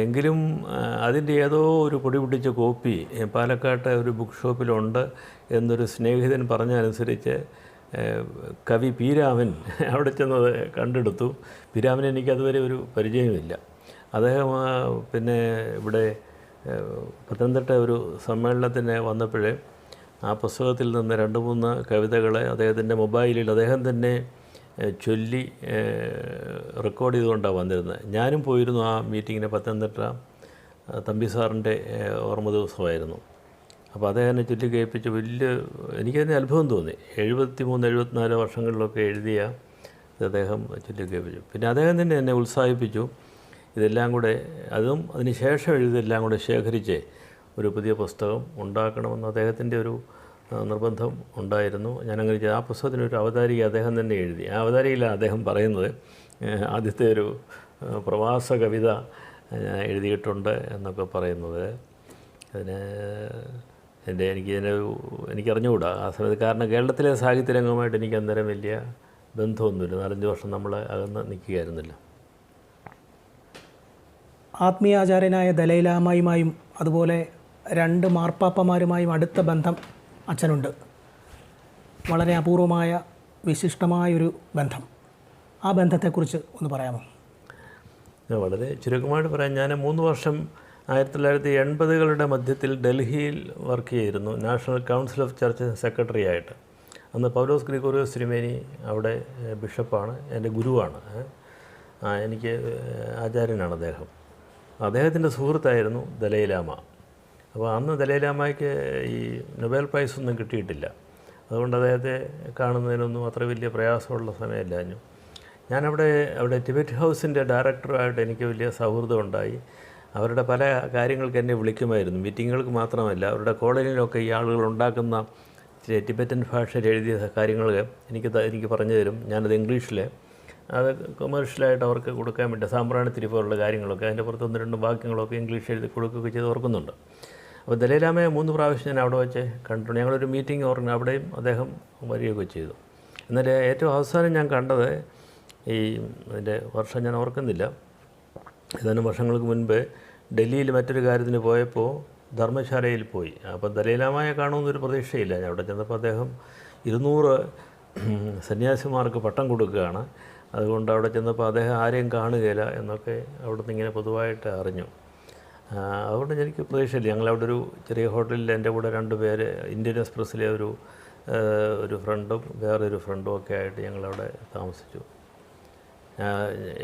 എങ്കിലും അതിൻ്റെ ഏതോ ഒരു പൊടി പിടിച്ച കോപ്പി പാലക്കാട്ടെ ഒരു ബുക്ക് ഷോപ്പിലുണ്ട് എന്നൊരു സ്നേഹിതൻ പറഞ്ഞതനുസരിച്ച് കവി പീരാമൻ അവിടെ ചെന്നത് കണ്ടെടുത്തു. പീരാമൻ എനിക്കതുവരെ ഒരു പരിചയമില്ല. അദ്ദേഹം പിന്നെ ഇവിടെ പത്തനംതിട്ട ഒരു സമ്മേളനത്തിന് വന്നപ്പോൾ ആ പുസ്തകത്തിൽ നിന്ന് 2-3 കവിതകൾ അദ്ദേഹത്തിൻ്റെ മൊബൈലിൽ അദ്ദേഹം തന്നെ ചൊല്ലി റെക്കോർഡ് ചെയ്തുകൊണ്ടാണ് വന്നിരുന്നത്. ഞാനും പോയിരുന്നു ആ മീറ്റിങ്ങിന്. പത്തനംതിട്ട തമ്പി സാറിൻ്റെ ഓർമ്മ ദിവസമായിരുന്നു. അപ്പോൾ അദ്ദേഹം ചൊല്ലി കേൾപ്പിച്ച് എനിക്കതിന് അത്ഭുതം തോന്നി. 73-74 വർഷങ്ങളിലൊക്കെ എഴുതിയ അദ്ദേഹം ചൊല്ലി കേൾപ്പിച്ചു. പിന്നെ അദ്ദേഹം തന്നെ എന്നെ ഉത്സാഹിപ്പിച്ചു. ഇതെല്ലാം കൂടെ അതിന് ശേഷം എഴുതിയതെല്ലാം കൂടെ ശേഖരിച്ച് ഒരു പുതിയ പുസ്തകം ഉണ്ടാക്കണമെന്ന് അദ്ദേഹത്തിൻ്റെ ഒരു നിർബന്ധം ഉണ്ടായിരുന്നു. ഞാനങ്ങനെ ചെയ്തു. ആ പുസ്തകത്തിനൊരു അവതാരിക അദ്ദേഹം തന്നെ എഴുതി. ആ അവതാരികയിലാണ് അദ്ദേഹം പറയുന്നത് ആദ്യത്തെ ഒരു പ്രവാസ കവിത എഴുതിയിട്ടുണ്ട് എന്നൊക്കെ പറയുന്നത്. എനിക്കറിഞ്ഞുകൂടാ ആ സമയത്ത്. കാരണം കേരളത്തിലെ സാഹിത്യരംഗവുമായിട്ട് എനിക്ക് അന്നേരം വലിയ ബന്ധമൊന്നുമില്ല. 4-5 വർഷം നമ്മൾ അകന്ന് നിൽക്കുകയായിരുന്നില്ല. ആത്മീയാചാര്യനായ ദലൈലാമയുമായും അതുപോലെ 2 മാർപ്പാപ്പമാരുമായും അടുത്ത ബന്ധം അച്ഛനുണ്ട്. വളരെ അപൂർവമായ വിശിഷ്ടമായൊരു ബന്ധം. ആ ബന്ധത്തെക്കുറിച്ച് ഒന്ന് പറയാമോ? വളരെ ചുരുക്കമായിട്ട് പറയാം. ഞാൻ 3 വർഷം 1980കളുടെ മധ്യത്തിൽ ഡൽഹിയിൽ വർക്ക് ചെയ്തിരുന്നു. National council of church secretary ആയിട്ട്. അന്ന് പൗലോസ് ഗ്രിഗോറിയോസ് തിരുമേനി അവിടെ ബിഷപ്പാണ്, എൻ്റെ ഗുരുവാണ്. എനിക്ക് ആചാര്യനാണ് അദ്ദേഹം. അദ്ദേഹത്തിൻ്റെ സുഹൃത്തായിരുന്നു ദലൈലാമ. അപ്പോൾ അന്ന് ദലൈലാമയ്ക്ക് ഈ നൊബേൽ പ്രൈസ് ഒന്നും കിട്ടിയിട്ടില്ല. അതുകൊണ്ട് അദ്ദേഹത്തെ കാണുന്നതിനൊന്നും അത്ര വലിയ പ്രയാസമുള്ള സമയമില്ലാഞ്ഞു. അവിടെ ടിബറ്റ് ഹൗസിൻ്റെ ഡയറക്ടറുമായിട്ട് എനിക്ക് വലിയ സൗഹൃദം ഉണ്ടായി. അവരുടെ പല കാര്യങ്ങൾക്ക് എന്നെ വിളിക്കുമായിരുന്നു. മീറ്റിങ്ങുകൾക്ക് മാത്രമല്ല, അവരുടെ കോളനിയിലൊക്കെ ഈ ആളുകൾ ഉണ്ടാക്കുന്ന ടിബറ്റൻ ഭാഷയിൽ എഴുതിയ കാര്യങ്ങൾ എനിക്ക് പറഞ്ഞു തരും. ഞാനത് ഇംഗ്ലീഷിൽ അത് കൊമേഴ്ഷ്യലായിട്ട് അവർക്ക് കൊടുക്കാൻ വേണ്ടി സാമ്പ്രാണിത്തിരി പോലുള്ള കാര്യങ്ങളൊക്കെ അതിൻ്റെ പുറത്ത് 1-2 വാക്യങ്ങളൊക്കെ ഇംഗ്ലീഷ് എഴുതി കൊടുക്കുകയൊക്കെ ചെയ്ത് ഓർക്കുന്നുണ്ട്. അപ്പോൾ ദലൈലാമയെ 3 പ്രാവശ്യം ഞാൻ അവിടെ വെച്ച് കണ്ടിട്ടുണ്ട്. ഞങ്ങളൊരു മീറ്റിംഗ് ഓർഗനൈസ് അവിടെയും അദ്ദേഹം വരികയൊക്കെ ചെയ്തു. എന്നാൽ ഏറ്റവും അവസാനം ഞാൻ കണ്ടത് അതിൻ്റെ വർഷം ഞാൻ ഓർക്കുന്നില്ല. ഏതാനും വർഷങ്ങൾക്ക് മുൻപ് ഡൽഹിയിൽ മറ്റൊരു കാര്യത്തിന് പോയപ്പോൾ ധർമ്മശാലയിൽ പോയി. അപ്പോൾ ദലൈലാമയെ കാണുമെന്നൊരു പ്രതീക്ഷയില്ല. ഞാൻ അവിടെ ചെന്നപ്പോൾ അദ്ദേഹം 200 സന്യാസിമാർക്ക് പട്ടം കൊടുക്കുകയാണ്. അതുകൊണ്ട് അവിടെ ചെന്നപ്പോൾ അദ്ദേഹം ആരെയും കാണുകയില്ല എന്നൊക്കെ അവിടുന്ന് ഇങ്ങനെ പൊതുവായിട്ട് അറിഞ്ഞു. അതുകൊണ്ട് എനിക്ക് പ്രതീക്ഷയില്ല. ഞങ്ങളവിടെ ഒരു ചെറിയ ഹോട്ടലിൽ എൻ്റെ കൂടെ 2 പേര് ഇന്ത്യൻ എക്സ്പ്രസ്സിലെ ഒരു ഫ്രണ്ടും വേറൊരു ഫ്രണ്ടും ഒക്കെ ആയിട്ട് ഞങ്ങളവിടെ താമസിച്ചു.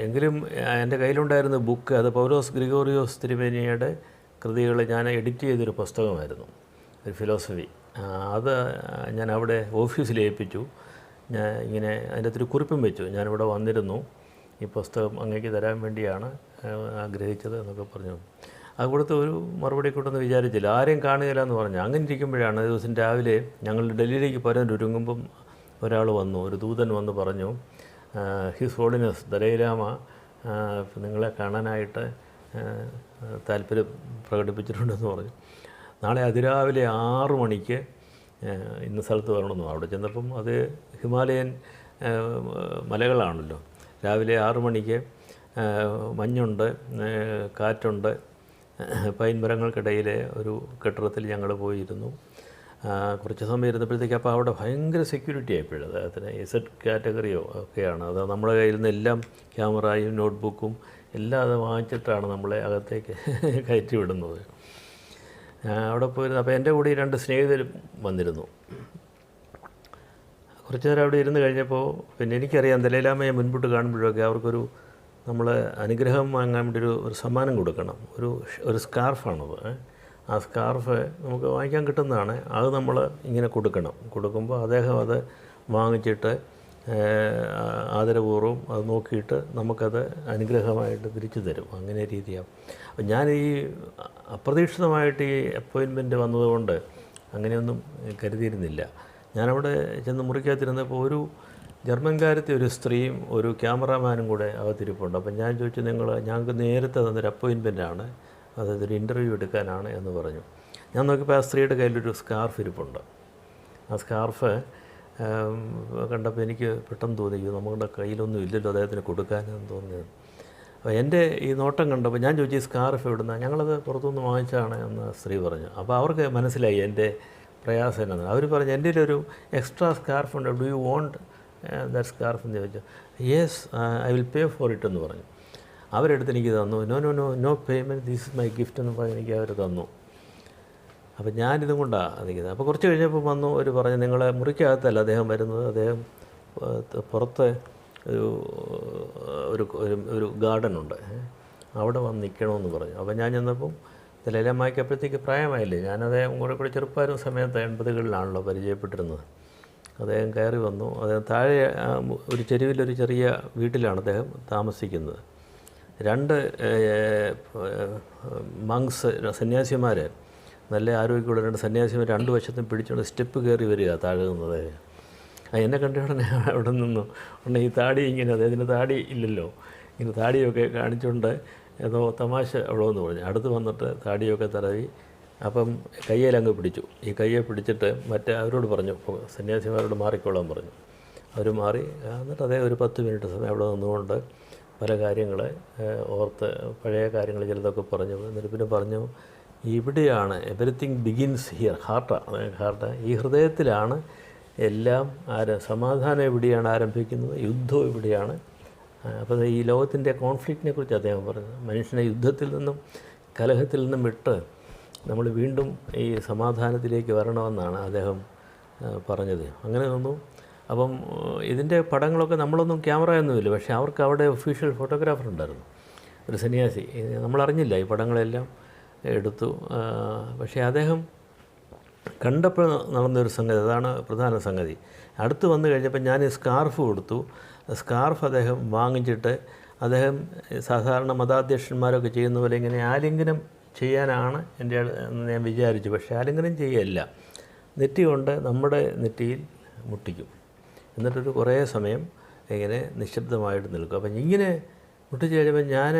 എങ്കിലും എൻ്റെ കയ്യിലുണ്ടായിരുന്ന ബുക്ക് അത് പൗലോസ് ഗ്രിഗോറിയോസ് തിരുമേനിയുടെ കൃതികൾ ഞാൻ എഡിറ്റ് ചെയ്തൊരു പുസ്തകമായിരുന്നു, ഒരു ഫിലോസഫി. അത് ഞാൻ അവിടെ ഓഫീസിൽ ഏൽപ്പിച്ചു. ഞാൻ ഇങ്ങനെ അതിൻ്റെ അകത്തൊരു കുറിപ്പും വെച്ചു. ഞാനിവിടെ വന്നിരുന്നു, ഈ പുസ്തകം അങ്ങേക്ക് തരാൻ വേണ്ടിയാണ് ആഗ്രഹിച്ചത് എന്നൊക്കെ പറഞ്ഞു. അത് കൊടുത്ത് ഒരു മറുപടി കൊണ്ടെന്ന് വിചാരിച്ചില്ല. ആരെയും കാണുകയില്ല എന്ന് പറഞ്ഞു. അങ്ങനെ ഇരിക്കുമ്പോഴാണ് ഒരു ദിവസം രാവിലെ ഞങ്ങൾ ഡൽഹിയിലേക്ക് പോരാൻ ഒരുങ്ങുമ്പം ഒരാൾ വന്നു, ഒരു ദൂതൻ വന്ന് പറഞ്ഞു, ഹിസ് ഹോളിനെസ് ദലൈലാമ നിങ്ങളെ കാണാനായിട്ട് താല്പര്യം പ്രകടിപ്പിച്ചിട്ടുണ്ടെന്ന് പറഞ്ഞു. നാളെ അതിരാവിലെ 6 മണിക്ക് ഇന്ന സ്ഥലത്ത് വരണമെന്നു. അവിടെ ചെന്നപ്പം അത് ഹിമാലയൻ മലകളാണല്ലോ. രാവിലെ 6 മണിക്ക് മഞ്ഞുണ്ട്, കാറ്റുണ്ട്. പൈൻ മരങ്ങൾക്കിടയിലെ ഒരു കെട്ടിടത്തിൽ ഞങ്ങൾ പോയിരുന്നു. കുറച്ച് സമയം ഇരുന്നപ്പോഴത്തേക്ക് അപ്പോൾ അവിടെ ഭയങ്കര സെക്യൂരിറ്റി ആയിപ്പോഴും. അദ്ദേഹത്തിന് Z കാറ്റഗറിയോ ഒക്കെയാണ്. അത് നമ്മുടെ കയ്യിൽ നിന്ന് എല്ലാം ക്യാമറയും നോട്ട്ബുക്കും എല്ലാം അത് വാങ്ങിച്ചിട്ടാണ് നമ്മളെ അകത്തേക്ക് കയറ്റി വിടുന്നത്. അവിടെ പോയിരുന്നു. അപ്പോൾ എൻ്റെ കൂടെ 2 സ്നേഹിതരും വന്നിരുന്നു. കുറച്ച് നേരം അവിടെ ഇരുന്ന് കഴിഞ്ഞപ്പോൾ പിന്നെ എനിക്കറിയാം ദലൈലാമയെ മുൻപോട്ട് കാണുമ്പോഴൊക്കെ അവർക്കൊരു നമ്മൾ അനുഗ്രഹം വാങ്ങാൻ വേണ്ടി ഒരു സമ്മാനം കൊടുക്കണം. ഒരു സ്കാർഫാണത്. ആ സ്കാർഫ് നമുക്ക് വാങ്ങിക്കാൻ കിട്ടുന്നതാണ്. അത് നമ്മൾ ഇങ്ങനെ കൊടുക്കുമ്പോൾ അദ്ദേഹം അത് വാങ്ങിച്ചിട്ട് ആദരപൂർവ്വം അത് നോക്കിയിട്ട് നമുക്കത് അനുഗ്രഹമായിട്ട് തിരിച്ചു തരും. അങ്ങനെ രീതിയാണ്. അപ്പം ഞാൻ ഈ അപ്രതീക്ഷിതമായിട്ട് ഈ അപ്പോയിൻമെൻറ്റ് വന്നതുകൊണ്ട് അങ്ങനെയൊന്നും കരുതിയിരുന്നില്ല. ഞാനവിടെ ചെന്ന് മുറിക്കകത്തിരുന്നപ്പോൾ ഒരു ജർമ്മൻകാരത്തെ ഒരു സ്ത്രീയും ഒരു ക്യാമറാമാനും കൂടെ അകത്തിരിപ്പുണ്ട്. അപ്പം ഞാൻ ചോദിച്ചു, ഞങ്ങൾക്ക് നേരത്തെ തന്നൊരു അപ്പോയിൻമെൻറ്റാണ്, അതായത് ഒരു ഇൻ്റർവ്യൂ എടുക്കാനാണ് എന്ന് പറഞ്ഞു. ഞാൻ നോക്കിയപ്പോൾ ആ സ്ത്രീയുടെ കയ്യിലൊരു സ്കാർഫ് ഇരിപ്പുണ്ട്. ആ സ്കാർഫ് കണ്ടപ്പോൾ എനിക്ക് പെട്ടെന്ന് തോന്നി, നമ്മുടെ കയ്യിലൊന്നും ഇല്ലല്ലോ അദ്ദേഹത്തിന് കൊടുക്കാനെന്ന് തോന്നിയത്. അപ്പോൾ എൻ്റെ ഈ നോട്ടം കണ്ടപ്പോൾ ഞാൻ ചോദിച്ചു, ഈ സ്കാർഫ് എവിടുന്ന? ഞങ്ങളത് പുറത്തുനിന്ന് വാങ്ങിച്ചതാണ് എന്ന് സ്ത്രീ പറഞ്ഞു. അപ്പോൾ അവർക്ക് മനസ്സിലായി എൻ്റെ പ്രയാസം എന്നാണ്. അവർ പറഞ്ഞു, എൻ്റെ ഒരു എക്സ്ട്രാ സ്കാർഫ് ഉണ്ട്, do you want that scarf എന്ന് ചോദിച്ചു. Yes I will pay for it എന്ന് പറഞ്ഞു. അവരെടുത്ത് എനിക്ക് തന്നു. No payment, this is my gift എന്ന് പറഞ്ഞ് എനിക്ക് അവർ തന്നു. അപ്പോൾ ഞാനിതും കൊണ്ടാണ് നിൽക്കുന്നത്. അപ്പോൾ കുറച്ച് കഴിഞ്ഞപ്പോൾ വന്നു ഒരു പറഞ്ഞു, നിങ്ങളെ മുറിക്കകത്തല്ല അദ്ദേഹം വരുന്നത്, അദ്ദേഹം പുറത്ത് ഒരു ഗാർഡനുണ്ട്, അവിടെ വന്ന് നിൽക്കണമെന്ന് പറഞ്ഞു. അപ്പോൾ ഞാൻ ചെന്നപ്പം ലൈലമ്മയ്ക്ക് അപ്പോഴത്തേക്ക് പ്രായമായില്ലേ, ഞാൻ അദ്ദേഹം കൂടെ ചെറുപ്പമായിരുന്ന സമയത്ത് 80കളിലാണല്ലോ പരിചയപ്പെട്ടിരുന്നത്. അദ്ദേഹം കയറി വന്നു. അദ്ദേഹം താഴെ ഒരു ചെരുവിലൊരു ചെറിയ വീട്ടിലാണ് അദ്ദേഹം താമസിക്കുന്നത്. 2 മങ്സ് സന്യാസിമാർ, നല്ല ആരോഗ്യമുള്ള 2 സന്യാസിമാർ 2 വശത്തും പിടിച്ചുകൊണ്ട് സ്റ്റെപ്പ് കയറി വരിക താഴെ നിന്നത്. എന്നെ കണ്ട ഉടനെ അവിടെ നിന്നു ഉടനെ ഈ താടി ഇങ്ങനെ, അദ്ദേഹത്തിന് താടി ഇല്ലല്ലോ, ഇങ്ങനെ താടിയൊക്കെ കാണിച്ചുകൊണ്ട് ഏതോ തമാശ അവിടെ എന്ന് പറഞ്ഞു. അടുത്ത് വന്നിട്ട് താടിയൊക്കെ തടവി. അപ്പം കയ്യിലങ്ങ് പിടിച്ചു. ഈ കയ്യെ പിടിച്ചിട്ട് അവരോട് പറഞ്ഞു, സന്യാസിമാരോട് മാറിക്കോളാൻ പറഞ്ഞു. അവർ മാറി. എന്നിട്ട് അതേ ഒരു 10 മിനിറ്റ് സമയം അവിടെ നിന്നുകൊണ്ട് പല കാര്യങ്ങൾ ഓർത്ത്, പഴയ കാര്യങ്ങൾ ചിലതൊക്കെ പറഞ്ഞു. എന്നിട്ട് പിന്നെ പറഞ്ഞു, ഇവിടെയാണ് എവറിത്തിങ് ബിഗിൻസ് ഹിയർ, ഹാർട്ട്, ഈ ഹൃദയത്തിലാണ് എല്ലാം. സമാധാനം ഇവിടെയാണ് ആരംഭിക്കുന്നത്, യുദ്ധം ഇവിടെയാണ്. അപ്പോൾ ഈ ലോകത്തിൻ്റെ കോൺഫ്ലിക്റ്റിനെ കുറിച്ച് അദ്ദേഹം പറഞ്ഞത്, മനുഷ്യനെ യുദ്ധത്തിൽ നിന്നും കലഹത്തിൽ നിന്നും വിട്ട് നമ്മൾ വീണ്ടും ഈ സമാധാനത്തിലേക്ക് വരണമെന്നാണ് അദ്ദേഹം പറഞ്ഞത്. അങ്ങനെ തോന്നുന്നു. അപ്പം ഇതിൻ്റെ പടങ്ങളൊക്കെ നമ്മളൊന്നും ക്യാമറയൊന്നുമില്ല, പക്ഷേ അവർക്ക് അവിടെ ഒഫീഷ്യൽ ഫോട്ടോഗ്രാഫർ ഉണ്ടായിരുന്നു, ഒരു സന്യാസി. നമ്മളറിഞ്ഞില്ല, ഈ പടങ്ങളെല്ലാം എടുത്തു. പക്ഷേ അദ്ദേഹം കണ്ടപ്പോൾ നടന്നൊരു സംഗതി, അതാണ് പ്രധാന സംഗതി. അടുത്ത് വന്നു കഴിഞ്ഞപ്പോൾ ഞാൻ ഈ സ്കാർഫ് കൊടുത്തു. സ്കാർഫ് അദ്ദേഹം വാങ്ങിച്ചിട്ട് അദ്ദേഹം സാധാരണ മതാധ്യക്ഷന്മാരൊക്കെ ചെയ്യുന്ന പോലെ ഇങ്ങനെ ആലിംഗനം ചെയ്യാനാണ് എൻ്റെ എന്ന് ഞാൻ വിചാരിച്ചു. പക്ഷേ ആലിംഗനം ചെയ്യല്ല, നെറ്റി കൊണ്ട് നമ്മുടെ നെറ്റിയിൽ മുട്ടിക്കും. എന്നിട്ടൊരു കുറേ സമയം ഇങ്ങനെ നിശബ്ദമായിട്ട് നിൽക്കും. അപ്പം ഇങ്ങനെ മുട്ടിച്ച് കഴിഞ്ഞപ്പോൾ ഞാൻ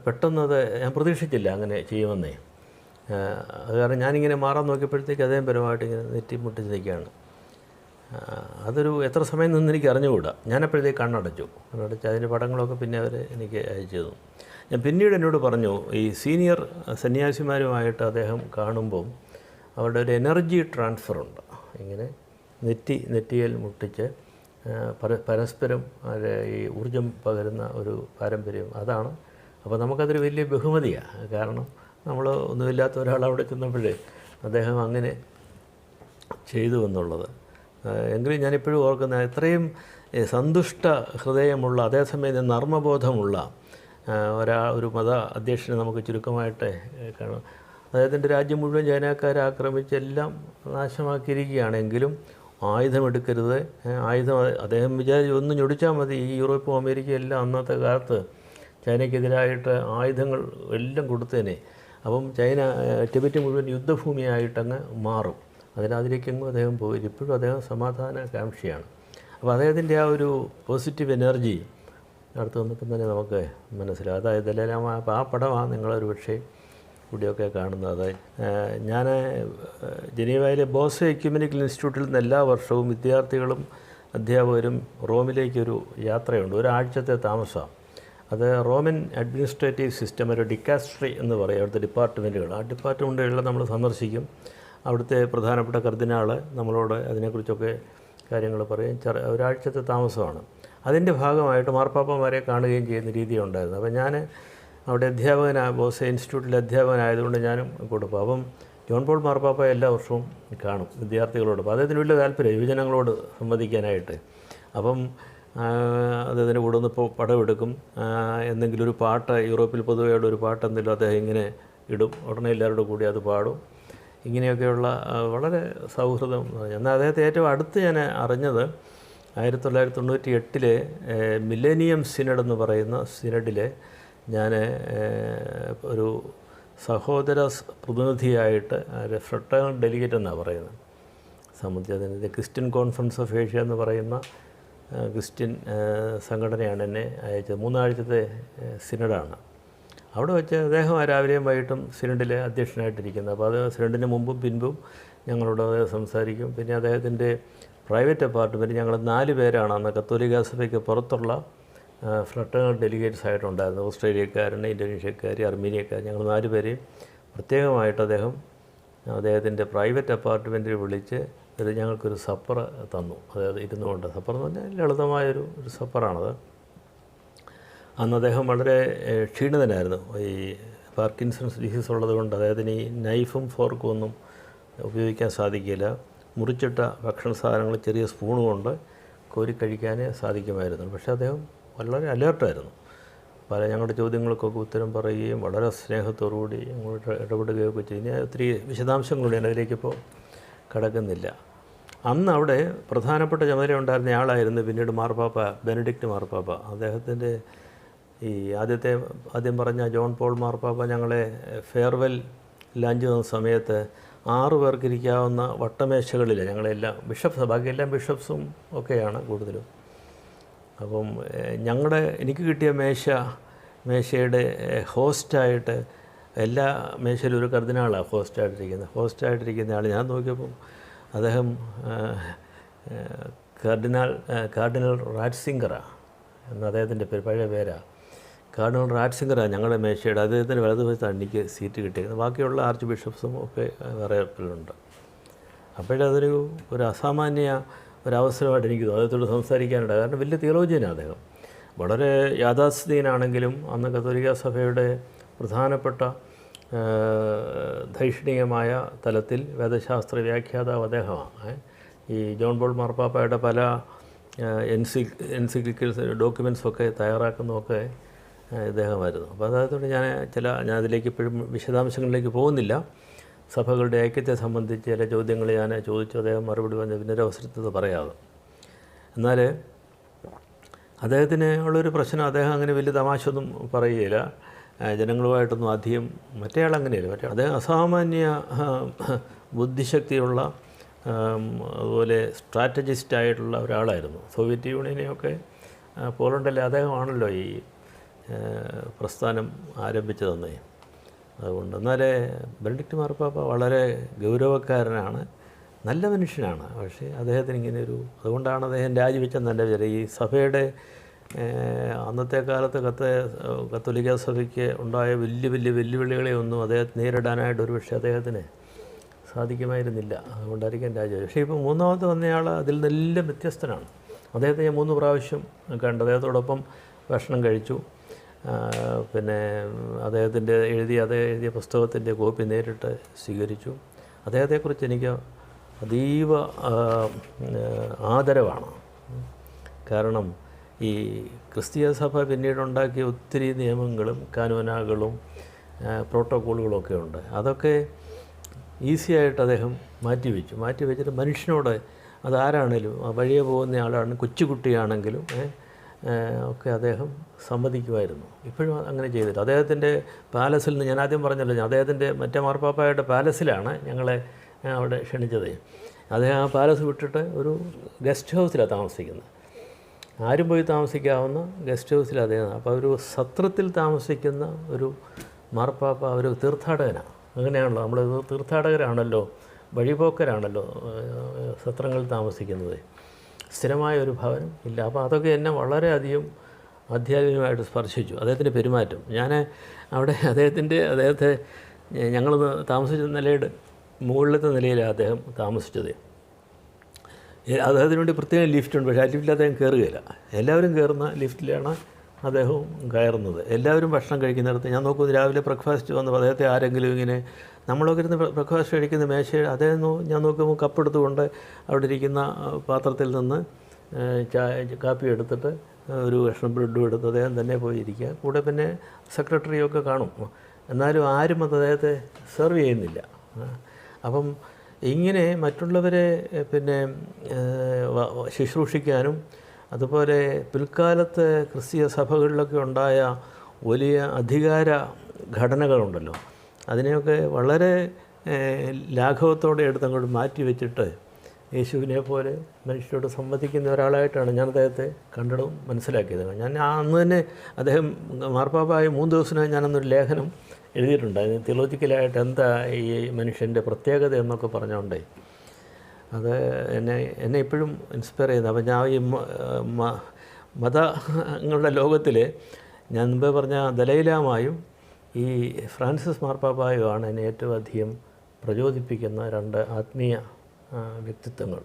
പെട്ടെന്നത് ഞാൻ പ്രതീക്ഷിച്ചില്ല അങ്ങനെ ചെയ്യുമെന്നേ. അത് കാരണം ഞാനിങ്ങനെ മാറാൻ നോക്കിയപ്പോഴത്തേക്ക് അദ്ദേഹം പരമായിട്ട് ഇങ്ങനെ നെറ്റി മുട്ടിച്ച് നിൽക്കുകയാണ്. അതൊരു എത്ര സമയം നിന്ന് എനിക്ക് അറിഞ്ഞുകൂടാ. ഞാനപ്പോഴത്തേക്ക് കണ്ണടച്ചു. അതിൻ്റെ പടങ്ങളൊക്കെ പിന്നെ അവർ എനിക്ക് അയച്ചു തന്നു. ഞാൻ പിന്നീട് എന്നോട് പറഞ്ഞു, ഈ സീനിയർ സന്യാസിമാരുമായിട്ട് അദ്ദേഹം കാണുമ്പം അവരുടെ ഒരു എനർജി ട്രാൻസ്ഫറുണ്ട്. ഇങ്ങനെ നെറ്റിയിൽ മുട്ടിച്ച് പരസ്പരം ഈ ഊർജം പകരുന്ന ഒരു പാരമ്പര്യം അതാണ്. അപ്പോൾ നമുക്കതൊരു വലിയ ബഹുമതിയാണ്. കാരണം നമ്മൾ ഒന്നുമില്ലാത്ത ഒരാൾ അവിടെ ചെന്നപ്പോഴേ അദ്ദേഹം അങ്ങനെ ചെയ്തു എന്നുള്ളത്. എങ്കിലും ഞാനിപ്പോഴും ഓർക്കുന്ന, ഇത്രയും സന്തുഷ്ട ഹൃദയമുള്ള, അതേസമയം നർമ്മബോധമുള്ള ഒരു മത അധ്യക്ഷനെ നമുക്ക് ചുരുക്കമായിട്ട് കാണാം. അദ്ദേഹത്തിൻ്റെ രാജ്യം മുഴുവൻ ചൈനക്കാരെ ആക്രമിച്ച് എല്ലാം നാശമാക്കിയിരിക്കുകയാണെങ്കിലും ആയുധമെടുക്കരുത്, അദ്ദേഹം വിചാരിച്ച് ഒന്ന് ഞൊടിച്ചാൽ മതി, ഈ യൂറോപ്പും അമേരിക്കയും എല്ലാം അന്നത്തെ കാലത്ത് ചൈനയ്ക്കെതിരായിട്ട് ആയുധങ്ങൾ എല്ലാം കൊടുത്തേനെ. അപ്പം ചൈന ടിബറ്റ് മുഴുവൻ യുദ്ധഭൂമിയായിട്ടങ്ങ് മാറും. അതിലേക്കെങ്ങും അദ്ദേഹം പോയില്ല. ഇപ്പോഴും അദ്ദേഹം സമാധാന കാംക്ഷിയാണ്. അപ്പോൾ അദ്ദേഹത്തിൻ്റെ ആ ഒരു പോസിറ്റീവ് എനർജി അടുത്ത് വന്നപ്പം തന്നെ നമുക്ക് മനസ്സിലാവും. അതായത് ഇതെല്ലാം ആ പടമാണ് നിങ്ങളൊരു പക്ഷേ കൂടിയൊക്കെ കാണുന്നത്. അതായത് ഞാൻ ജനീവയിലെ ബോസെ എക്യുമെനിക്കൽ ഇൻസ്റ്റിറ്റ്യൂട്ടിൽ നിന്ന് എല്ലാ വർഷവും വിദ്യാർത്ഥികളും അധ്യാപകരും റോമിലേക്കൊരു യാത്രയുണ്ട്, ഒരാഴ്ചത്തെ താമസമാണ്. അത് റോമൻ അഡ്മിനിസ്ട്രേറ്റീവ് സിസ്റ്റം, ഒരു ഡിക്കാസ്ട്രി എന്ന് പറയും, അവിടുത്തെ ഡിപ്പാർട്ട്മെൻറ്റുകൾ. ആ ഡിപ്പാർട്ട്മെൻറ്റുകളിൽ നമ്മൾ സന്ദർശിക്കും. അവിടുത്തെ പ്രധാനപ്പെട്ട കർദിനാൾ നമ്മളോട് അതിനെക്കുറിച്ചൊക്കെ കാര്യങ്ങൾ പറയും. ഒരാഴ്ചത്തെ താമസമാണ്. അതിൻ്റെ ഭാഗമായിട്ട് മാർപ്പാപ്പന്മാരെ കാണുകയും ചെയ്യുന്ന രീതി ഉണ്ടായിരുന്നു. അപ്പോൾ ഞാൻ അവിടെ ബോസെ ഇൻസ്റ്റിറ്റ്യൂട്ടിലെ അധ്യാപകനായതുകൊണ്ട് ഞാനും കൊടുക്കും. അപ്പം ജോൺ പോൾ മാർപ്പാപ്പ എല്ലാ വർഷവും കാണും വിദ്യാർത്ഥികളോട്. അപ്പോൾ അദ്ദേഹത്തിന് വലിയ താല്പര്യം യുവജനങ്ങളോട് സംവദിക്കാനായിട്ട്. അപ്പം അദ്ദേഹത്തിൻ്റെ കൂടെ ഒന്ന് പടമെടുക്കും. എന്തെങ്കിലും ഒരു പാട്ട്, യൂറോപ്പിൽ പൊതുവേ ഒരു പാട്ട് എന്തെങ്കിലും അദ്ദേഹം ഇങ്ങനെ ഇടും, ഉടനെ എല്ലാവരോടും കൂടി അത് പാടും. ഇങ്ങനെയൊക്കെയുള്ള വളരെ സൗഹൃദം. എന്നാൽ അദ്ദേഹത്തെ ഏറ്റവും അടുത്ത് ഞാൻ അറിഞ്ഞത് 1998 മില്ലേനിയം സിനഡ് എന്ന് പറയുന്ന സിനഡിൽ ഞാൻ ഒരു സഹോദര പ്രതിനിധിയായിട്ട് ഫ്രട്ടേണൽ ഡെലിഗേറ്റ് എന്നാണ് പറയുന്നത്. അതിൻ്റെ ക്രിസ്ത്യൻ കോൺഫറൻസ് ഓഫ് ഏഷ്യ എന്ന് പറയുന്ന ക്രിസ്ത്യൻ സംഘടനയാണ് എന്നെ അയച്ചത്. 3 ആഴ്ചത്തെ സിനഡാണ്. അവിടെ വെച്ച് അദ്ദേഹം രാവിലെയും വൈകിട്ടും സിനഡിലെ അധ്യക്ഷനായിട്ടിരിക്കുന്നത്. അപ്പോൾ അത് സിനഡിന് മുമ്പും പിൻപും ഞങ്ങളോട് സംസാരിക്കും. പിന്നെ അദ്ദേഹത്തിൻ്റെ പ്രൈവറ്റ് അപ്പാർട്ട്മെൻറ്റ്, ഞങ്ങൾ 4 പേരാണ് അന്ന് കത്തോലിക്ക സഭയ്ക്ക് പുറത്തുള്ള ഫ്രട്ടേണൽ ഡെലിഗേറ്റ്സ് ആയിട്ടുണ്ടായിരുന്നു. ഓസ്ട്രേലിയക്കാരൻ, ഇന്തോനേഷ്യക്കാർ, അർമീനിയക്കാർ, ഞങ്ങൾ 4 പേരെയും പ്രത്യേകമായിട്ട് അദ്ദേഹത്തിൻ്റെ പ്രൈവറ്റ് അപ്പാർട്ട്മെൻറ്റിൽ വിളിച്ച് ഞങ്ങൾക്കൊരു സപ്പർ തന്നു. അതായത് ഇരുന്നുകൊണ്ട് സപ്പർ എന്ന് പറഞ്ഞാൽ ലളിതമായൊരു സപ്പറാണത്. അന്ന് അദ്ദേഹം വളരെ ക്ഷീണിതനായിരുന്നു. ഈ പാർക്കിൻസൺസ് ഡിസീസ് ഉള്ളത് കൊണ്ട് അദ്ദേഹത്തിന് ഈ നൈഫും ഫോർക്കും ഒന്നും ഉപയോഗിക്കാൻ സാധിക്കില്ല. മുറിച്ചിട്ട ഭക്ഷണ സാധനങ്ങൾ ചെറിയ സ്പൂണ് കൊണ്ട് കോരി കഴിക്കാനേ സാധിക്കുമായിരുന്നു. പക്ഷേ അദ്ദേഹം വളരെ അലേർട്ടായിരുന്നു. പല ഞങ്ങളുടെ ചോദ്യങ്ങൾക്കൊക്കെ ഉത്തരം പറയുകയും വളരെ സ്നേഹത്തോടുകൂടി ഞങ്ങളോട് ഇടപെടുകയൊക്കെ ചെയ്തു. ഒത്തിരി വിശദാംശങ്ങളുണ്ട്, ഞാൻ അതിലേക്കിപ്പോൾ കടക്കുന്നില്ല. അന്ന് അവിടെ പ്രധാനപ്പെട്ട ചുമതല ഉണ്ടായിരുന്ന ആളായിരുന്നു പിന്നീട് മാർപ്പാപ്പ ബെനഡിക്റ്റ് മാർപ്പാപ്പ. അദ്ദേഹത്തിൻ്റെ ഈ ആദ്യം പറഞ്ഞ ജോൺ പോൾ മാർപ്പാപ്പ ഞങ്ങളെ ഫെയർവെൽ ലഞ്ച് തന്ന സമയത്ത് 6 പേർക്ക് ഇരിക്കാവുന്ന വട്ടമേശകളില്ല ഞങ്ങളെല്ലാം ബിഷപ്സ്, ബാക്കിയെല്ലാം ബിഷപ്സും ഒക്കെയാണ് കൂടുതലും. അപ്പം എനിക്ക് കിട്ടിയ മേശയുടെ ഹോസ്റ്റായിട്ട് എല്ലാ മേശയിലും ഒരു കർദിനാളാണ് ഹോസ്റ്റായിട്ടിരിക്കുന്ന ആൾ. ഞാൻ നോക്കിയപ്പം അദ്ദേഹം കാർഡിനൽ റാറ്റ്സിംഗറാണ് എന്ന് അദ്ദേഹത്തിൻ്റെ പഴയ പേരാണ്. കാർഡിനൽ റാറ്റ്സിംഗറാണ് ഞങ്ങളുടെ മേശയുടെ. അദ്ദേഹത്തിൻ്റെ വലതുവശത്താണ് എനിക്ക് സീറ്റ് കിട്ടിയിരിക്കുന്നത്. ബാക്കിയുള്ള ആർച്ച് ബിഷപ്സും ഒക്കെ വേറെ ഉണ്ട്. അപ്പോഴതൊരു അസാമാന്യ ഒരവസരമായിട്ട് എനിക്ക് തോന്നുന്നു അദ്ദേഹത്തോട് സംസാരിക്കാനുണ്ട്. കാരണം വലിയ തിയോളജിയനാണ് അദ്ദേഹം. വളരെ യാഥാസ്ഥിതികനാണെങ്കിലും അന്ന് കത്തോലിക്ക സഭയുടെ പ്രധാനപ്പെട്ട ധൈഷണികമായ തലത്തിൽ വേദശാസ്ത്ര വ്യാഖ്യാതാവ് അദ്ദേഹമാണ്. ഈ ജോൺ പോൾ മാർപ്പാപ്പയുടെ പല എൻസിക്ലിക്കൽസ് ഡോക്യുമെൻറ്റ്സൊക്കെ തയ്യാറാക്കുന്നതൊക്കെ ഇദ്ദേഹമായിരുന്നു. അപ്പോൾ അദ്ദേഹത്തോട് ഞാൻ അതിലേക്ക് ഇപ്പോഴും വിശദാംശങ്ങളിലേക്ക് പോകുന്നില്ല. സഭകളുടെ ഐക്യത്തെ സംബന്ധിച്ച് ചില ചോദ്യങ്ങൾ ഞാൻ ചോദിച്ചു. അദ്ദേഹം മറുപടി പറഞ്ഞ പിന്നൊരവസരത്തിൽ പറയാതെ. എന്നാൽ അദ്ദേഹത്തിന് ഉള്ളൊരു പ്രശ്നം, അദ്ദേഹം അങ്ങനെ വലിയ തമാശ ഒന്നും പറയുകയില്ല. ജനങ്ങളുമായിട്ടൊന്നും അധികം മറ്റേയാൾ അങ്ങനെയല്ല. അദ്ദേഹം അസാമാന്യ ബുദ്ധിശക്തിയുള്ള അതുപോലെ സ്ട്രാറ്റജിസ്റ്റായിട്ടുള്ള ഒരാളായിരുന്നു. സോവിയറ്റ് യൂണിയനെയൊക്കെ പോളണ്ടിലെ അദ്ദേഹമാണല്ലോ ഈ പ്രസ്ഥാനം ആരംഭിച്ചതെന്നേ. അതുകൊണ്ട് എന്നാലേ ബെനഡിക്റ്റ് മാർപ്പാപ്പ വളരെ ഗൗരവക്കാരനാണ്, നല്ല മനുഷ്യനാണ്. പക്ഷേ അദ്ദേഹത്തിന് അതുകൊണ്ടാണ് അദ്ദേഹം രാജിവെച്ചെന്ന് എൻ്റെ വിചാരം. ഈ സഭയുടെ അന്നത്തെ കാലത്ത് കത്തോലിക്ക സഭയ്ക്ക് ഉണ്ടായ വലിയ വെല്ലുവിളികളെയൊന്നും അദ്ദേഹത്തെ നേരിടാനായിട്ട് ഒരുപക്ഷെ അദ്ദേഹത്തിന് സാധിക്കുമായിരുന്നില്ല. അതുകൊണ്ടായിരിക്കും രാജിവെച്ചത്. പക്ഷേ ഇപ്പോൾ മൂന്നാമത്തെ വന്നയാൾ അതിൽ നിന്നെല്ലാം വ്യത്യസ്തനാണ്. അദ്ദേഹത്തെ ഞാൻ 3 പ്രാവശ്യം കണ്ടു. അദ്ദേഹത്തോടൊപ്പം ഭക്ഷണം കഴിച്ചു. പിന്നെ അദ്ദേഹത്തിൻ്റെ എഴുതിയ പുസ്തകത്തിൻ്റെ കോപ്പി നേരിട്ട് സ്വീകരിച്ചു. അദ്ദേഹത്തെക്കുറിച്ച് എനിക്ക് അതീവ ആദരവാണ്. കാരണം ഈ ക്രിസ്തീയ സഭ പിന്നീടുണ്ടാക്കിയ ഒത്തിരി നിയമങ്ങളും കാനോനകളും പ്രോട്ടോക്കോളുകളൊക്കെ ഉണ്ട്. അതൊക്കെ ഈസിയായിട്ട് അദ്ദേഹം മാറ്റിവെച്ചിട്ട് മനുഷ്യനോട് അതാരാണേലും വഴിയെ പോകുന്ന ആളാണ്, കൊച്ചുകുട്ടിയാണെങ്കിലും ഒക്കെ അദ്ദേഹം സമ്മതിക്കുമായിരുന്നു. ഇപ്പോഴും അങ്ങനെ ചെയ്തിട്ട് അദ്ദേഹത്തിൻ്റെ പാലസിൽ നിന്ന്, ഞാൻ ആദ്യം പറഞ്ഞല്ലോ, അദ്ദേഹത്തിൻ്റെ മറ്റേ മാർപ്പാപ്പായുടെ പാലസിലാണ് ഞങ്ങളെ അവിടെ ക്ഷണിച്ചത്. അദ്ദേഹം ആ പാലസ് വിട്ടിട്ട് ഒരു ഗസ്റ്റ് ഹൗസിലാണ് താമസിക്കുന്നത്. ആരും പോയി താമസിക്കാവുന്ന ഗസ്റ്റ് ഹൗസിലാണ് അദ്ദേഹം. അപ്പോൾ ഒരു സത്രത്തിൽ താമസിക്കുന്ന ഒരു മാർപ്പാപ്പ ഒരു തീർത്ഥാടകനാണ്. അങ്ങനെയാണല്ലോ, നമ്മൾ തീർത്ഥാടകരാണല്ലോ, വഴിപോക്കരാണല്ലോ സത്രങ്ങളിൽ താമസിക്കുന്നത്. സ്ഥിരമായ ഒരു ഭവനം ഇല്ല. അപ്പോൾ അതൊക്കെ എന്നെ വളരെയധികം ആധ്യാത്മികമായിട്ട് സ്പർശിച്ചു. അദ്ദേഹത്തിൻ്റെ പെരുമാറ്റം. ഞാൻ അവിടെ അദ്ദേഹത്തെ ഞങ്ങൾ താമസിച്ച നിലയുടെ മുകളിലത്തെ നിലയിലാണ് അദ്ദേഹം താമസിച്ചത്. അദ്ദേഹത്തിന് വേണ്ടി പ്രത്യേകം ലിഫ്റ്റുണ്ട്. പക്ഷേ ആ ലിഫ്റ്റിൽ അദ്ദേഹം കയറുകയില്ല. എല്ലാവരും കയറുന്ന ലിഫ്റ്റിലാണ് അദ്ദേഹവും കയറുന്നത്. എല്ലാവരും ഭക്ഷണം കഴിക്കുന്നിടത്ത് ഞാൻ നോക്കുന്നത് രാവിലെ ബ്രേക്ക്ഫാസ്റ്റ് വന്നപ്പോൾ അദ്ദേഹത്തെ ആരെങ്കിലും ഇങ്ങനെ നമ്മളൊക്കെ ഇരുന്ന് ബ്രേക്ക്ഫാസ്റ്റ് കഴിക്കുന്ന മേശ അദ്ദേഹം ഞാൻ നോക്കുമ്പോൾ കപ്പെടുത്തുകൊണ്ട് അവിടെ ഇരിക്കുന്ന പാത്രത്തിൽ നിന്ന് കാപ്പി എടുത്തിട്ട് ഒരു കഷ്ണം ബ്രെഡും എടുത്ത് അദ്ദേഹം തന്നെ പോയി ഇരിക്കുക. കൂടെ പിന്നെ സെക്രട്ടറിയൊക്കെ കാണും. എന്നാലും ആരും അദ്ദേഹത്തെ സെർവ് ചെയ്യുന്നില്ല. അപ്പം ഇങ്ങനെ മറ്റുള്ളവരെ പിന്നെ ശുശ്രൂഷിക്കാനും അതുപോലെ പിൽക്കാലത്ത് ക്രിസ്തീയ സഭകളിലൊക്കെ ഉണ്ടായ വലിയ അധികാര ഘടനകളുണ്ടല്ലോ, അതിനെയൊക്കെ വളരെ ലാഘവത്തോടെ എടുത്തങ്ങോട്ട് മാറ്റി വെച്ചിട്ട് യേശുവിനെ പോലെ മനുഷ്യരോട് സംവദിക്കുന്ന ഒരാളായിട്ടാണ് ഞാൻ അദ്ദേഹത്തെ കണ്ടിടവും മനസ്സിലാക്കിയത്. ഞാൻ അന്ന് തന്നെ അദ്ദേഹം മാർപ്പാപ്പായ 3 ദിവസത്തിനകം ഞാനന്നൊരു ലേഖനം എഴുതിയിട്ടുണ്ട്. അതിന് തിയോളജിക്കലായിട്ട് എന്താ ഈ മനുഷ്യൻ്റെ പ്രത്യേകത എന്നൊക്കെ പറഞ്ഞുകൊണ്ടേ അത് എന്നെ ഇപ്പോഴും ഇൻസ്പയർ ചെയ്യുന്നത്. അപ്പോൾ ഞാൻ ഈ മതങ്ങളുടെ ലോകത്തിൽ ഞാൻ മുമ്പേ പറഞ്ഞ ദലൈലാമായും ഈ ഫ്രാൻസിസ് മാർപ്പാപ്പായുമാണ് എന്നെ ഏറ്റവും അധികം പ്രചോദിപ്പിക്കുന്ന 2 ആത്മീയ വ്യക്തിത്വങ്ങൾ.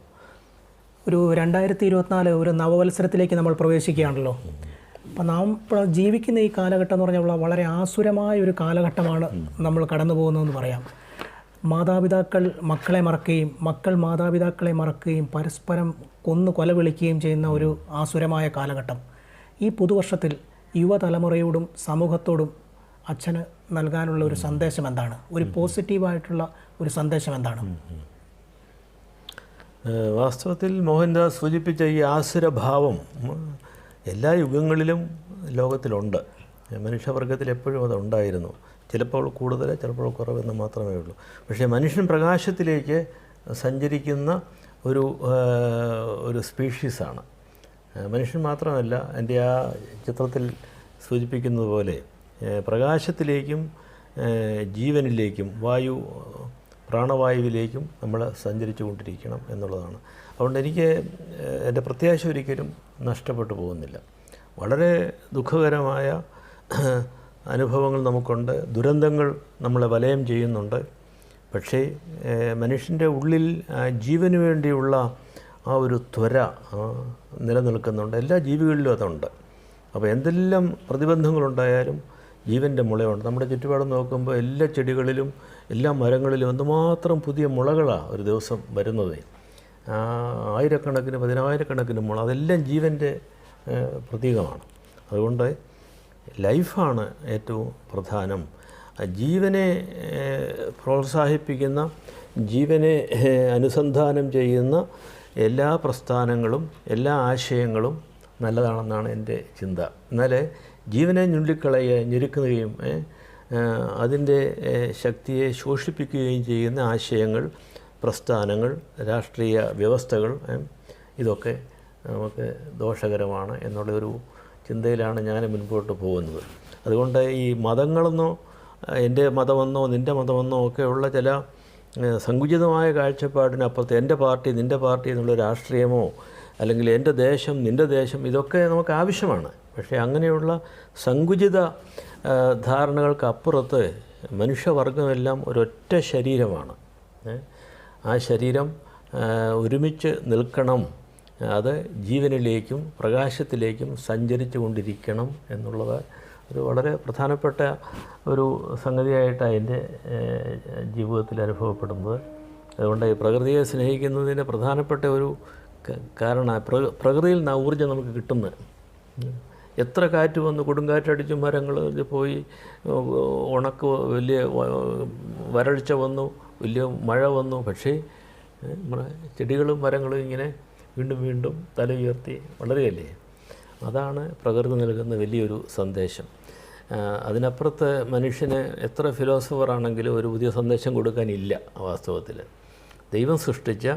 ഒരു 2024 ഒരു നവവത്സരത്തിലേക്ക് നമ്മൾ പ്രവേശിക്കുകയാണല്ലോ. അപ്പം നാം ഇപ്പോൾ ജീവിക്കുന്ന ഈ കാലഘട്ടം എന്ന് പറഞ്ഞാൽ വളരെ ആസുരമായ ഒരു കാലഘട്ടമാണ് നമ്മൾ കടന്നു പോകുന്നതെന്ന് പറയാം. മാതാപിതാക്കൾ മക്കളെ മറക്കുകയും മക്കൾ മാതാപിതാക്കളെ മറക്കുകയും പരസ്പരം കൊലവിളിക്കുകയും ചെയ്യുന്ന ഒരു ആസുരമായ കാലഘട്ടം. ഈ പുതുവർഷത്തിൽ യുവതലമുറയോടും സമൂഹത്തോടും അച്ഛന് നൽകാനുള്ള ഒരു സന്ദേശം എന്താണ്? ഒരു പോസിറ്റീവായിട്ടുള്ള ഒരു സന്ദേശം എന്താണ്? വാസ്തവത്തിൽ മോഹൻദാസ് സൂചിപ്പിച്ച ഈ ആസുരഭാവം എല്ലാ യുഗങ്ങളിലും ലോകത്തിലുണ്ട്. മനുഷ്യവർഗത്തിൽ എപ്പോഴും അതുണ്ടായിരുന്നു. ചിലപ്പോൾ കൂടുതൽ, ചിലപ്പോൾ കുറവെന്ന് മാത്രമേ ഉള്ളൂ. പക്ഷേ മനുഷ്യൻ പ്രകാശത്തിലേക്ക് സഞ്ചരിക്കുന്ന ഒരു സ്പീഷീസാണ് മനുഷ്യൻ. മാത്രമല്ല, എൻ്റെ ആ ചിത്രത്തിൽ സൂചിപ്പിക്കുന്നത് പോലെ പ്രകാശത്തിലേക്കും ജീവനിലേക്കും പ്രാണവായുവിലേക്കും നമ്മൾ സഞ്ചരിച്ചു കൊണ്ടിരിക്കണം എന്നുള്ളതാണ്. അതുകൊണ്ട് എനിക്ക് എൻ്റെ പ്രത്യാശ ഒരിക്കലും നഷ്ടപ്പെട്ടു പോകുന്നില്ല. വളരെ ദുഃഖകരമായ അനുഭവങ്ങൾ നമുക്കുണ്ട്, ദുരന്തങ്ങൾ നമ്മളെ വലയം ചെയ്യുന്നുണ്ട്. പക്ഷേ മനുഷ്യൻ്റെ ഉള്ളിൽ ജീവന് വേണ്ടിയുള്ള ആ ഒരു ത്വര നിലനിൽക്കുന്നുണ്ട്. എല്ലാ ജീവികളിലും അതുണ്ട്. അപ്പോൾ എന്തെല്ലാം പ്രതിബന്ധങ്ങളുണ്ടായാലും ജീവൻ്റെ മുളയുണ്ട്. നമ്മുടെ ചുറ്റുപാടും നോക്കുമ്പോൾ എല്ലാ ചെടികളിലും എല്ലാ മരങ്ങളിലും എന്തുമാത്രം പുതിയ മുളകളാണ് ഒരു ദിവസം വരുന്നത്. ആയിരക്കണക്കിന് 10,000-കണക്കിന് മുള, അതെല്ലാം ജീവൻ്റെ പ്രതീകമാണ്. അതുകൊണ്ട് ലൈഫാണ് ഏറ്റവും പ്രധാനം. ജീവനെ പ്രോത്സാഹിപ്പിക്കുന്ന, ജീവനെ അനുസന്ധാനം ചെയ്യുന്ന എല്ലാ പ്രസ്ഥാനങ്ങളും എല്ലാ ആശയങ്ങളും നല്ലതാണെന്നാണ് എൻ്റെ ചിന്ത. എന്നാൽ ജീവനെ ഞെരുക്കുകയും അതിൻ്റെ ശക്തിയെ ശോഷിപ്പിക്കുകയും ചെയ്യുന്ന ആശയങ്ങൾ, പ്രസ്ഥാനങ്ങൾ, രാഷ്ട്രീയ വ്യവസ്ഥകൾ ഇതൊക്കെ നമുക്ക് ദോഷകരമാണ് എന്നുള്ളൊരു ചിന്തയിലാണ് ഞാൻ മുൻപോട്ട് പോകുന്നത്. അതുകൊണ്ട് ഈ മതങ്ങളെന്നോ എൻ്റെ മതമെന്നോ നിൻ്റെ മതമെന്നോ ഒക്കെയുള്ള ചില സങ്കുചിതമായ കാഴ്ചപ്പാടിനപ്പുറത്ത് എൻ്റെ പാർട്ടി നിൻ്റെ പാർട്ടി എന്നുള്ള രാഷ്ട്രീയമോ അല്ലെങ്കിൽ എൻ്റെ ദേശം നിൻ്റെ ദേശം ഇതൊക്കെ നമുക്ക് ആവശ്യമാണ്. പക്ഷേ അങ്ങനെയുള്ള സങ്കുചിത ധാരണകൾക്കപ്പുറത്ത് മനുഷ്യവർഗമെല്ലാം ഒരൊറ്റ ശരീരമാണ്. ആ ശരീരം ഒരുമിച്ച് നിൽക്കണം, അത് ജീവനിലേക്കും പ്രകാശത്തിലേക്കും സഞ്ചരിച്ചു കൊണ്ടിരിക്കണം എന്നുള്ളത് ഒരു വളരെ പ്രധാനപ്പെട്ട ഒരു സംഗതിയായിട്ടാണ് എൻ്റെ ജീവിതത്തിൽ അനുഭവപ്പെടുന്നത്. അതുകൊണ്ട് പ്രകൃതിയെ സ്നേഹിക്കുന്നതിന് പ്രധാനപ്പെട്ട ഒരു കാരണം പ്രകൃതിയിൽ നിന്ന് ഊർജ്ജം നമുക്ക് കിട്ടുന്നത്. എത്ര കാറ്റ് വന്നു, കൊടുങ്കാറ്റടിച്ചു, മരങ്ങൾ പോയി, ഉണക്ക്, വലിയ വരൾച്ച വന്നു, വലിയ മഴ വന്നു, പക്ഷേ ചെടികളും മരങ്ങളും ഇങ്ങനെ വീണ്ടും വീണ്ടും തല ഉയർത്തി വളരുകയല്ലേ. അതാണ് പ്രകൃതി നൽകുന്ന വലിയൊരു സന്ദേശം. അതിനപ്പുറത്ത് മനുഷ്യന് എത്ര ഫിലോസഫറാണെങ്കിലും ഒരു പുതിയ സന്ദേശം കൊടുക്കാനില്ല. വാസ്തവത്തിൽ ദൈവം സൃഷ്ടിച്ച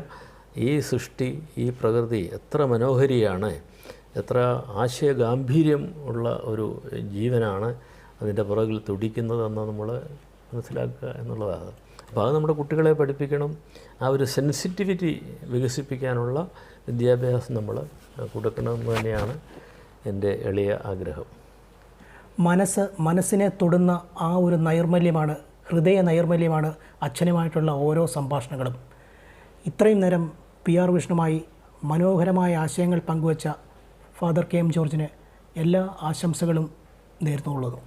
ഈ സൃഷ്ടി, ഈ പ്രകൃതി എത്ര മനോഹരിയാണ്, എത്ര ആശയഗാംഭീര്യം ഉള്ള ഒരു ജീവനാണ് അതിൻ്റെ പുറകിൽ തുടിക്കുന്നതെന്ന് നമ്മൾ മനസ്സിലാക്കുക എന്നുള്ളതാണ്. അപ്പോൾ അത് നമ്മുടെ കുട്ടികളെ പഠിപ്പിക്കണം. ആ ഒരു സെൻസിറ്റിവിറ്റി വികസിപ്പിക്കാനുള്ള വിദ്യാഭ്യാസം നമ്മൾ കൊടുക്കണമെന്ന് തന്നെയാണ് എൻ്റെ എളിയ ആഗ്രഹം. മനസ്സിനെ തൊടുന്ന ആ ഒരു നൈർമല്യമാണ്, ഹൃദയ നൈർമല്യമാണ് അച്ഛനുമായിട്ടുള്ള ഓരോ സംഭാഷണങ്ങളും. ഇത്രയും നേരം PR വിഷ്ണുമായി മനോഹരമായ ആശയങ്ങൾ പങ്കുവച്ച ഫാദർ KM ജോർജിന് എല്ലാ ആശംസകളും നേർന്നുകൊള്ളുന്നു.